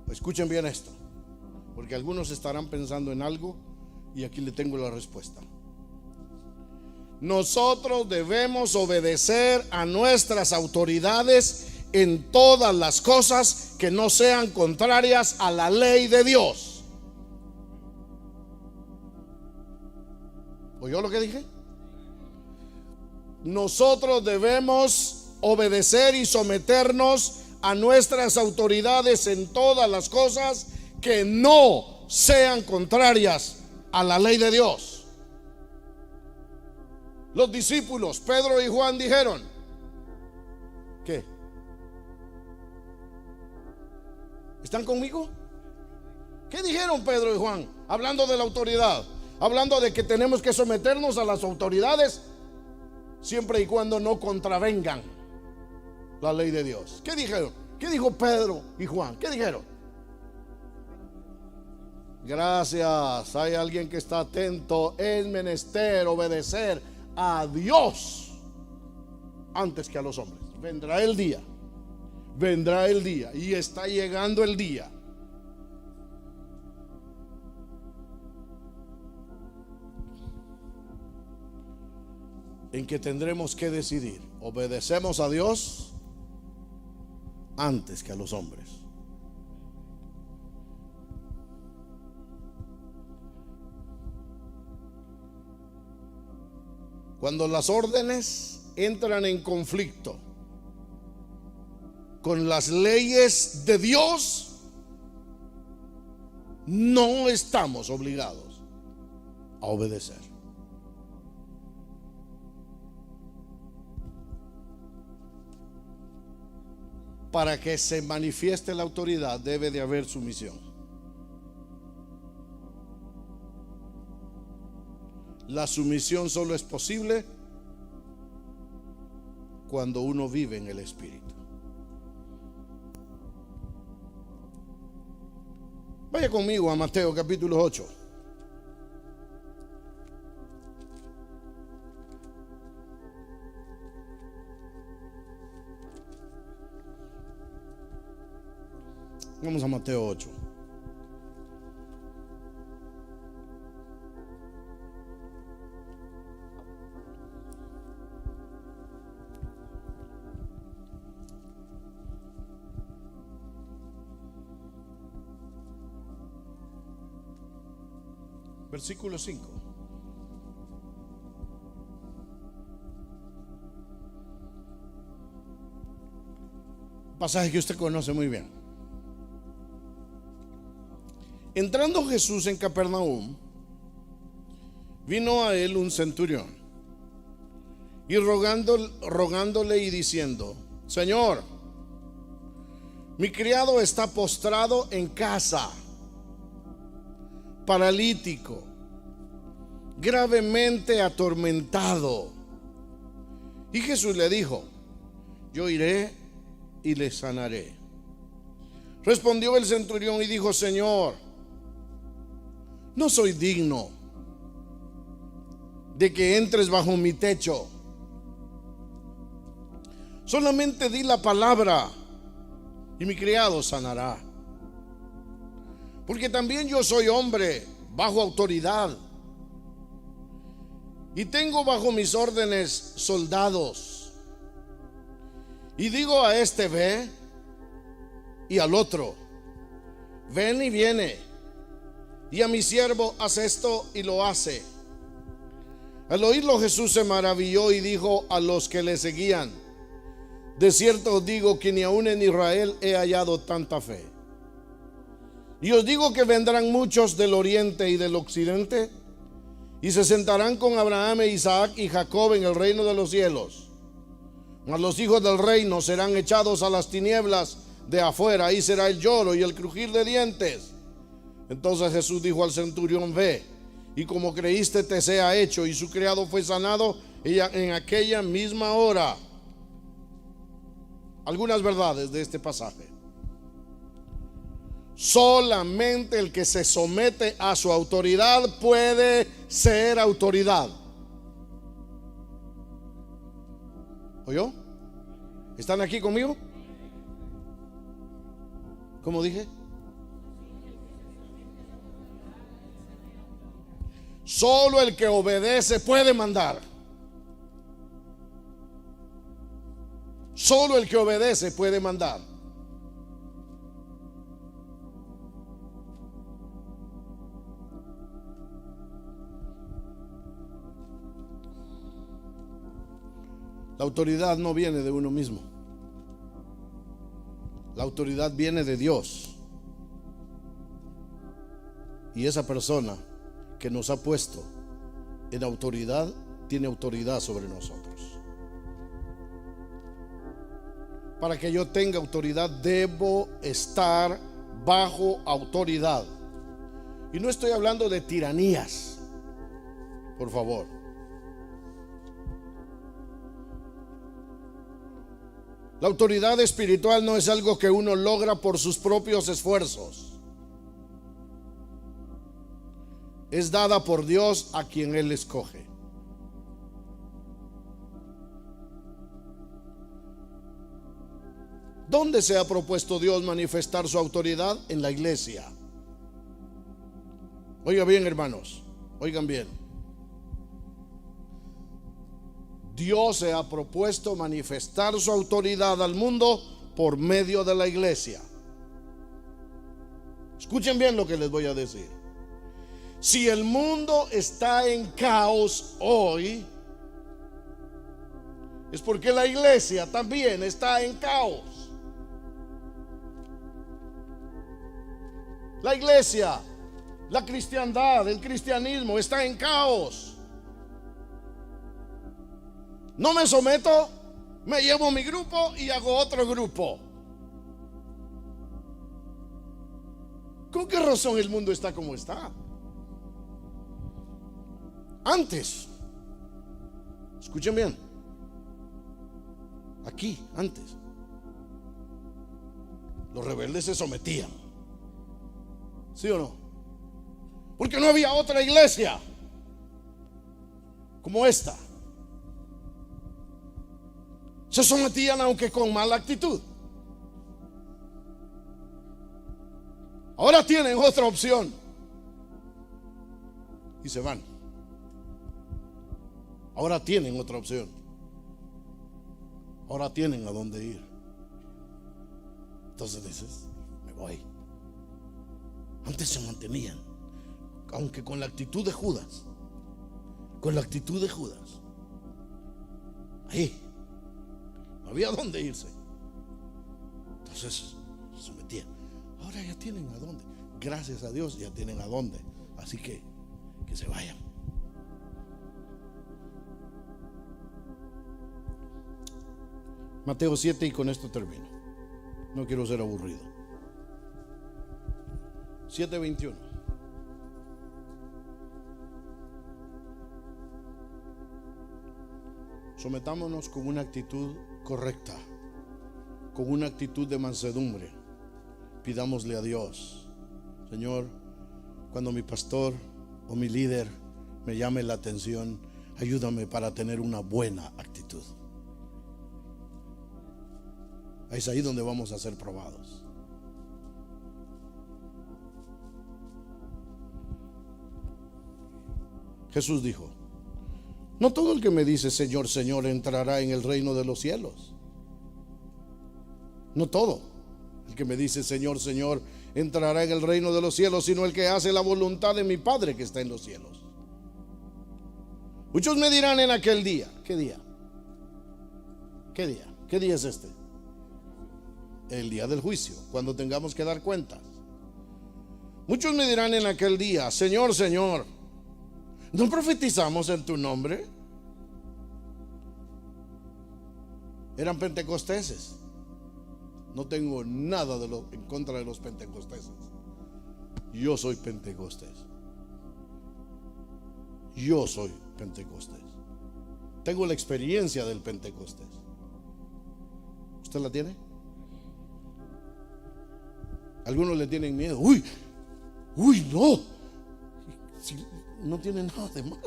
Escuchen bien esto, porque algunos estarán pensando en algo y aquí le tengo la respuesta. Nosotros debemos obedecer a nuestras autoridades en todas las cosas que no sean contrarias a la ley de Dios. ¿Oyó lo que dije? Nosotros debemos obedecer y someternos a nuestras autoridades en todas las cosas que no sean contrarias a la ley de Dios. Los discípulos Pedro y Juan dijeron, ¿qué? ¿Están conmigo? ¿Qué dijeron Pedro y Juan? Hablando de la autoridad, hablando de que tenemos que someternos a las autoridades siempre y cuando no contravengan la ley de Dios. ¿Qué dijeron? ¿Qué dijo Pedro y Juan? ¿Qué dijeron? Gracias, hay alguien que está atento. Es menester obedecer a Dios antes que a los hombres. Vendrá el día y está llegando el día en que tendremos que decidir: obedecemos a Dios antes que a los hombres. Cuando las órdenes entran en conflicto con las leyes de Dios, no estamos obligados a obedecer. Para que se manifieste la autoridad debe de haber sumisión. La sumisión solo es posible cuando uno vive en el Espíritu. Vaya conmigo a Mateo capítulo 8. Vamos a Mateo 8. Versículo 5. Pasaje que usted conoce muy bien. Entrando Jesús en Capernaum, vino a él un centurión y rogándole y diciendo: Señor, mi criado está postrado en casa, paralítico, gravemente atormentado. Y Jesús le dijo: yo iré y le sanaré. Respondió el centurión y dijo: Señor, no soy digno de que entres bajo mi techo. Solamente di la palabra y mi criado sanará. Porque también yo soy hombre bajo autoridad y tengo bajo mis órdenes soldados. Y digo a este: ve, y al otro: ven, y viene. Y a mi siervo: haz esto, y lo hace. Al oírlo Jesús se maravilló y dijo a los que le seguían: de cierto os digo que ni aun en Israel he hallado tanta fe. Y os digo que vendrán muchos del oriente y del occidente y se sentarán con Abraham, Isaac y Jacob en el reino de los cielos. Mas los hijos del reino serán echados a las tinieblas de afuera, ahí será el lloro y el crujir de dientes. Entonces Jesús dijo al centurión: ve, y como creíste te sea hecho. Y su criado fue sanado en aquella misma hora. Algunas verdades de este pasaje. Solamente el que se somete a su autoridad puede ser autoridad. ¿Oyó? ¿Están aquí conmigo? ¿Cómo dije? Solo el que obedece puede mandar. Solo el que obedece puede mandar. La autoridad no viene de uno mismo. La autoridad viene de Dios. Y esa persona que nos ha puesto en autoridad tiene autoridad sobre nosotros. Para que yo tenga autoridad debo estar bajo autoridad. Y no estoy hablando de tiranías, por favor. La autoridad espiritual no es algo que uno logra por sus propios esfuerzos. Es dada por Dios a quien Él escoge. ¿Dónde se ha propuesto Dios manifestar su autoridad? En la iglesia. Oigan bien, hermanos, oigan bien. Dios se ha propuesto manifestar su autoridad al mundo por medio de la iglesia. Escuchen bien lo que les voy a decir. Si el mundo está en caos hoy, es porque la iglesia también está en caos. La iglesia, la cristiandad, el cristianismo está en caos. No me someto, me llevo mi grupo y hago otro grupo. ¿Con qué razón el mundo está como está? Antes, escuchen bien, aquí, antes, los rebeldes se sometían. ¿Sí o no? Porque no había otra iglesia como esta. Se sometían aunque con mala actitud. Ahora tienen otra opción y se van. Ahora tienen otra opción. Ahora tienen a dónde ir. Entonces dices, me voy. Antes se mantenían, aunque con la actitud de Judas. Con la actitud de Judas. Ahí. No había dónde irse. Entonces se metían. Ahora ya tienen a dónde. Gracias a Dios ya tienen a dónde. Así que se vayan. Mateo 7 y con esto termino. No quiero ser aburrido. 7:21. Sometámonos con una actitud correcta, con una actitud de mansedumbre. Pidámosle a Dios, Señor, cuando mi pastor o mi líder me llame la atención, ayúdame para tener una buena actitud. Es ahí donde vamos a ser probados. Jesús dijo: no todo el que me dice Señor, Señor entrará en el reino de los cielos. No todo el que me dice Señor, Señor entrará en el reino de los cielos, sino el que hace la voluntad de mi Padre que está en los cielos. Muchos me dirán en aquel día. ¿Qué día? ¿Qué día? ¿Qué día es este? El día del juicio, cuando tengamos que dar cuentas. Muchos me dirán en aquel día: Señor, Señor, ¿no profetizamos en tu nombre? Eran pentecosteses. No tengo nada en contra de los pentecosteses. Yo soy pentecostés. Yo soy pentecostés. Tengo la experiencia del pentecostés. ¿Usted la tiene? Algunos le tienen miedo. Uy, no. Si no tiene nada de malo.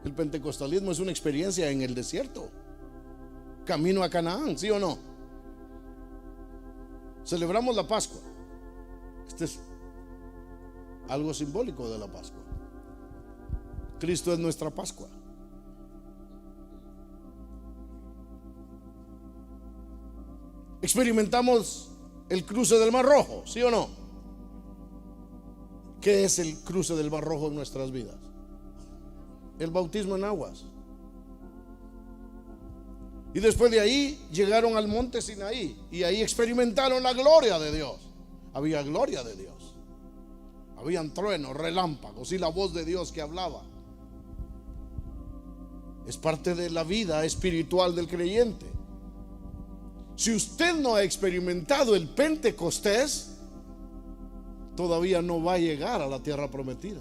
El pentecostalismo es una experiencia en el desierto. camino a Canaán, ¿sí o no? Celebramos la Pascua. Este es algo simbólico de la Pascua. Cristo es nuestra Pascua. Experimentamos el cruce del Mar Rojo, ¿sí o no? ¿Qué es el cruce del Mar Rojo en nuestras vidas? El bautismo en aguas. Y después de ahí llegaron al monte Sinaí y ahí experimentaron la gloria de Dios. Había gloria de Dios. Habían truenos, relámpagos y la voz de Dios que hablaba. Es parte de la vida espiritual del creyente. Si usted no ha experimentado el Pentecostés, todavía no va a llegar a la tierra prometida.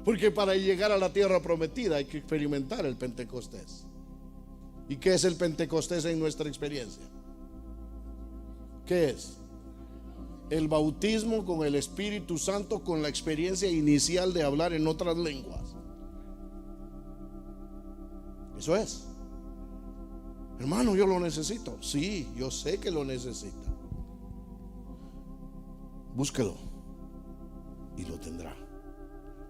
Porque para llegar a la tierra prometida hay que experimentar el Pentecostés. ¿Y qué es el Pentecostés en nuestra experiencia? ¿Qué es? El bautismo con el Espíritu Santo, con la experiencia inicial de hablar en otras lenguas. Eso es. Hermano, yo lo necesito. Sí, yo sé que lo necesita. Búsquelo y lo tendrá.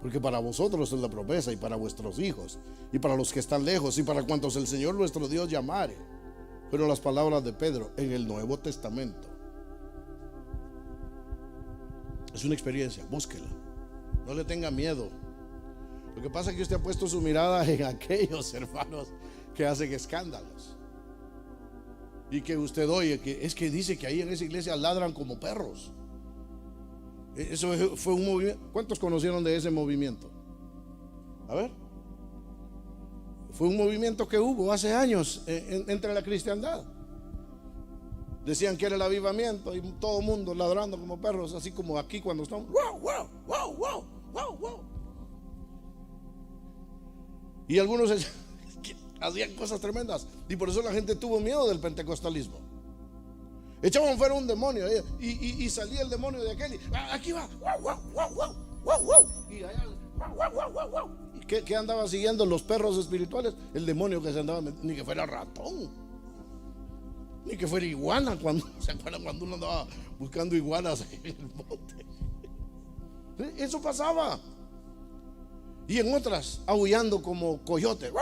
Porque para vosotros es la promesa, y para vuestros hijos, y para los que están lejos, y para cuantos el Señor nuestro Dios llamare. Pero las palabras de Pedro en el Nuevo Testamento. Es una experiencia, búsquela. No le tenga miedo. Lo que pasa es que usted ha puesto su mirada en aquellos hermanos que hacen escándalos. Y que usted oye que es que dice que ahí en esa iglesia ladran como perros. Eso fue un movimiento. ¿Cuántos conocieron de ese movimiento? A ver. Fue un movimiento que hubo hace años entre la cristiandad. Decían que era el avivamiento y todo el mundo ladrando como perros, así como aquí cuando están wow, wow, wow, wow, wow, wow. Y algunos hacían cosas tremendas y por eso la gente tuvo miedo del pentecostalismo. Echaban fuera un demonio y salía el demonio de aquel y aquí va, wow, wow, wow, wow, wow, wow. Y allá, wow, wow, wow, wow, wow. ¿Y qué andaba siguiendo los perros espirituales? El demonio que se andaba, ni que fuera ratón, ni que fuera iguana. ¿Se acuerdan cuando uno andaba buscando iguanas en el monte? Eso pasaba. Y en otras aullando como coyote.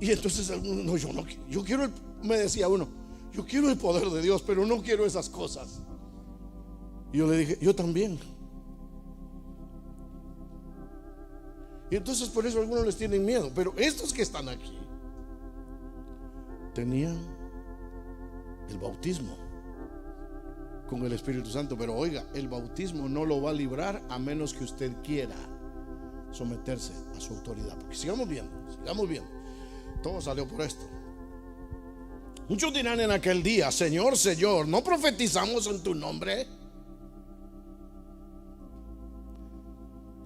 Y entonces no, yo quiero me decía uno, yo quiero el poder de Dios, pero no quiero esas cosas. Y yo le dije, yo también. Y entonces por eso algunos les tienen miedo. Pero estos que están aquí tenían el bautismo con el Espíritu Santo. Pero oiga, el bautismo no lo va a librar a menos que usted quiera someterse a su autoridad. Porque sigamos viendo. Todo salió por esto. Muchos dirán en aquel día, Señor, Señor, ¿no profetizamos en tu nombre?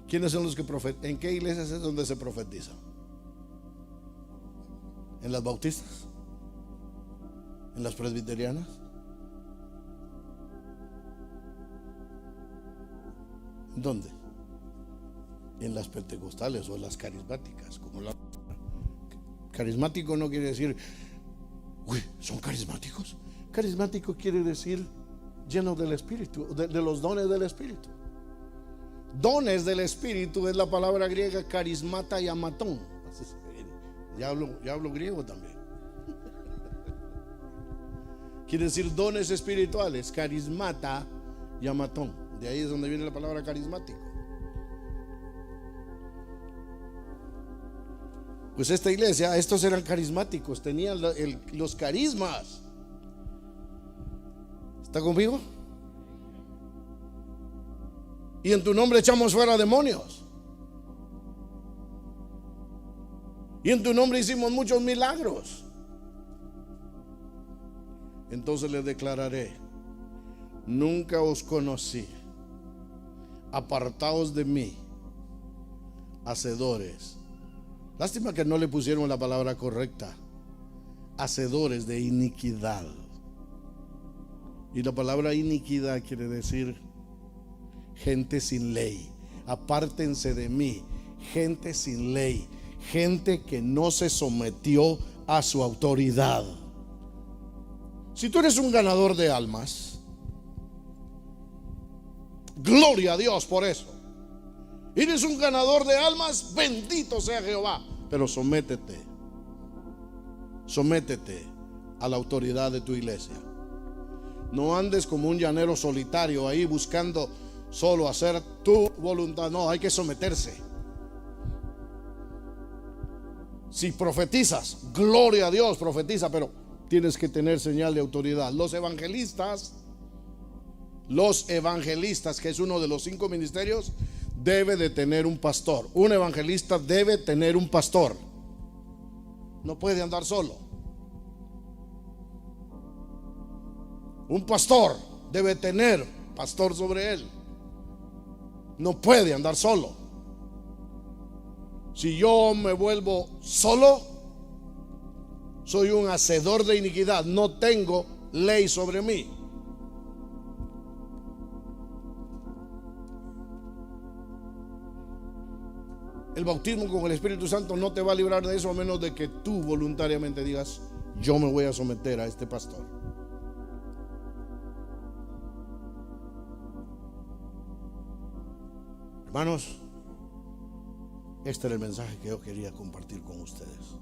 ¿Quiénes son los que profetizan? ¿En qué iglesias es donde se profetiza? ¿En las bautistas? ¿En las presbiterianas? ¿Dónde? En las pentecostales o en las carismáticas. Como la... Carismático no quiere decir, uy, ¿son carismáticos? Carismático quiere decir lleno del Espíritu, de los dones del Espíritu. Dones del Espíritu es la palabra griega carismata y amatón. Ya hablo griego también. Quiere decir dones espirituales, carismata y amatón. De ahí es donde viene la palabra carismático. Pues esta iglesia, estos eran carismáticos, tenían los carismas. ¿Está conmigo? Y en tu nombre echamos fuera demonios. Y en tu nombre hicimos muchos milagros. Entonces les declararé, nunca os conocí. Apartaos de mí, hacedores. Lástima que no le pusieron la palabra correcta. Hacedores de iniquidad. Y la palabra iniquidad quiere decir gente sin ley. Apártense de mí, gente sin ley, gente que no se sometió a su autoridad. Si tú eres un ganador de almas, gloria a Dios por eso. Eres un ganador de almas, bendito sea Jehová. Pero sométete a la autoridad de tu iglesia. No andes como un llanero solitario ahí buscando solo hacer tu voluntad. No, hay que someterse. Si profetizas, gloria a Dios, profetiza, pero tienes que tener señal de autoridad. Los evangelistas, que es uno de los 5 ministerios, debe de tener un pastor. Un evangelista debe tener un pastor. No puede andar solo. Un pastor debe tener pastor sobre él. No puede andar solo. Si yo me vuelvo solo, soy un hacedor de iniquidad. No tengo ley sobre mí. El bautismo con el Espíritu Santo no te va a librar de eso, a menos de que tú voluntariamente digas: yo me voy a someter a este pastor. Hermanos, este era el mensaje que yo quería compartir con ustedes.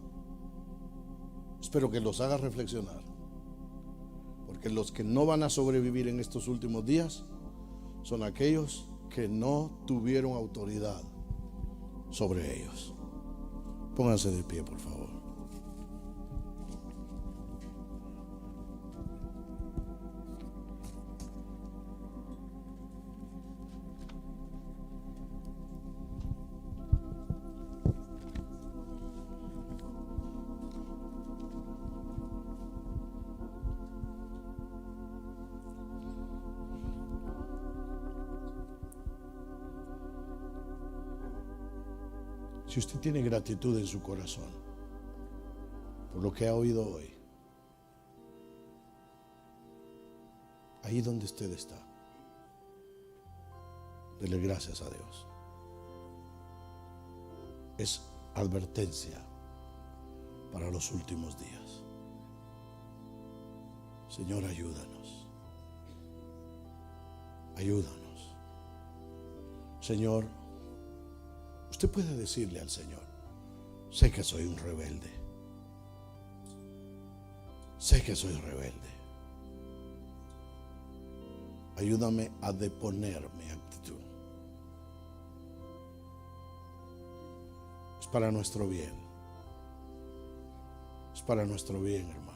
Espero que los haga reflexionar, porque los que no van a sobrevivir en estos últimos días son aquellos que no tuvieron autoridad sobre ellos. Pónganse de pie, por favor. Si usted tiene gratitud en su corazón por lo que ha oído hoy, ahí donde usted está, dele gracias a Dios. Es advertencia para los últimos días. Señor, ayúdanos. Ayúdanos. Señor, usted puede decirle al Señor: sé que soy un rebelde. Sé que soy rebelde. Ayúdame a deponer mi actitud. Es para nuestro bien. Es para nuestro bien, hermano.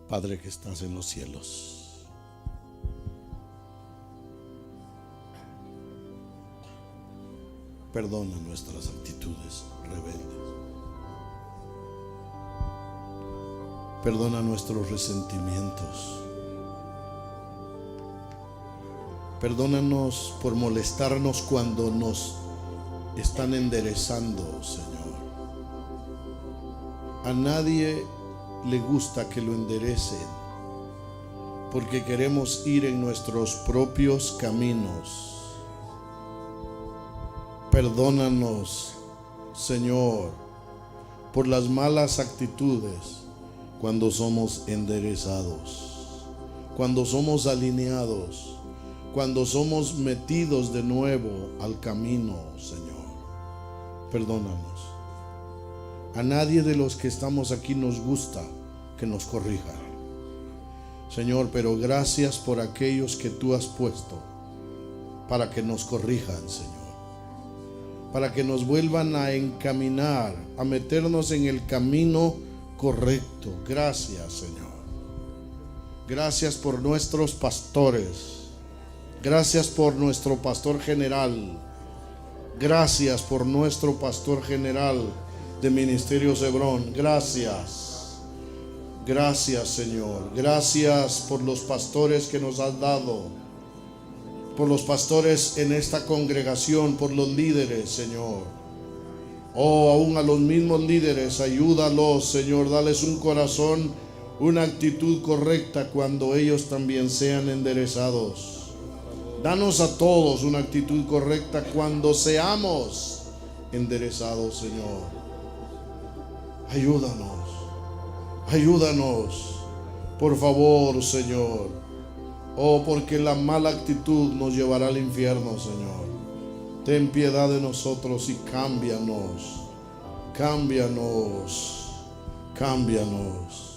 Padre que estás en los cielos, perdona nuestras actitudes rebeldes. Perdona nuestros resentimientos. Perdónanos por molestarnos cuando nos están enderezando, Señor. A nadie le gusta que lo enderecen, porque queremos ir en nuestros propios caminos. Perdónanos, Señor, por las malas actitudes cuando somos enderezados, cuando somos alineados, cuando somos metidos de nuevo al camino, Señor. Perdónanos. A nadie de los que estamos aquí nos gusta que nos corrijan, Señor, pero gracias por aquellos que tú has puesto para que nos corrijan, Señor, para que nos vuelvan a encaminar, a meternos en el camino correcto. Gracias, Señor. Gracias por nuestros pastores. Gracias por nuestro pastor general. Gracias por nuestro pastor general de Ministerios Hebrón. Gracias. Gracias, Señor. Gracias por los pastores que nos has dado, por los pastores en esta congregación, por los líderes, Señor. Oh, aún a los mismos líderes, ayúdalos, Señor. Dales un corazón una actitud correcta cuando ellos también sean enderezados. Danos a todos una actitud correcta cuando seamos enderezados, Señor. Ayúdanos, ayúdanos, por favor, Señor. Oh, porque la mala actitud nos llevará al infierno, Señor. Ten piedad de nosotros y cámbianos, cámbianos, cámbianos.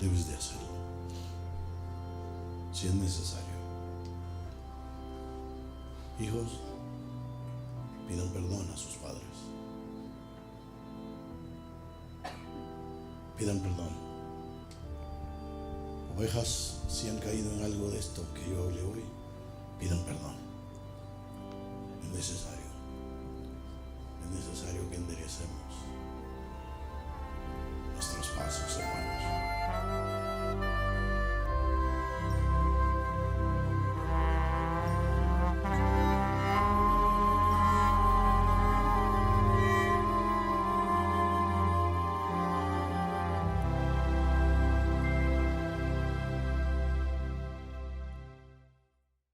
debes de hacerlo, si es necesario. Hijos, pidan perdón a sus padres. Pidan perdón. Ovejas, si han caído en algo de esto que yo hablé hoy, pidan perdón. Es necesario.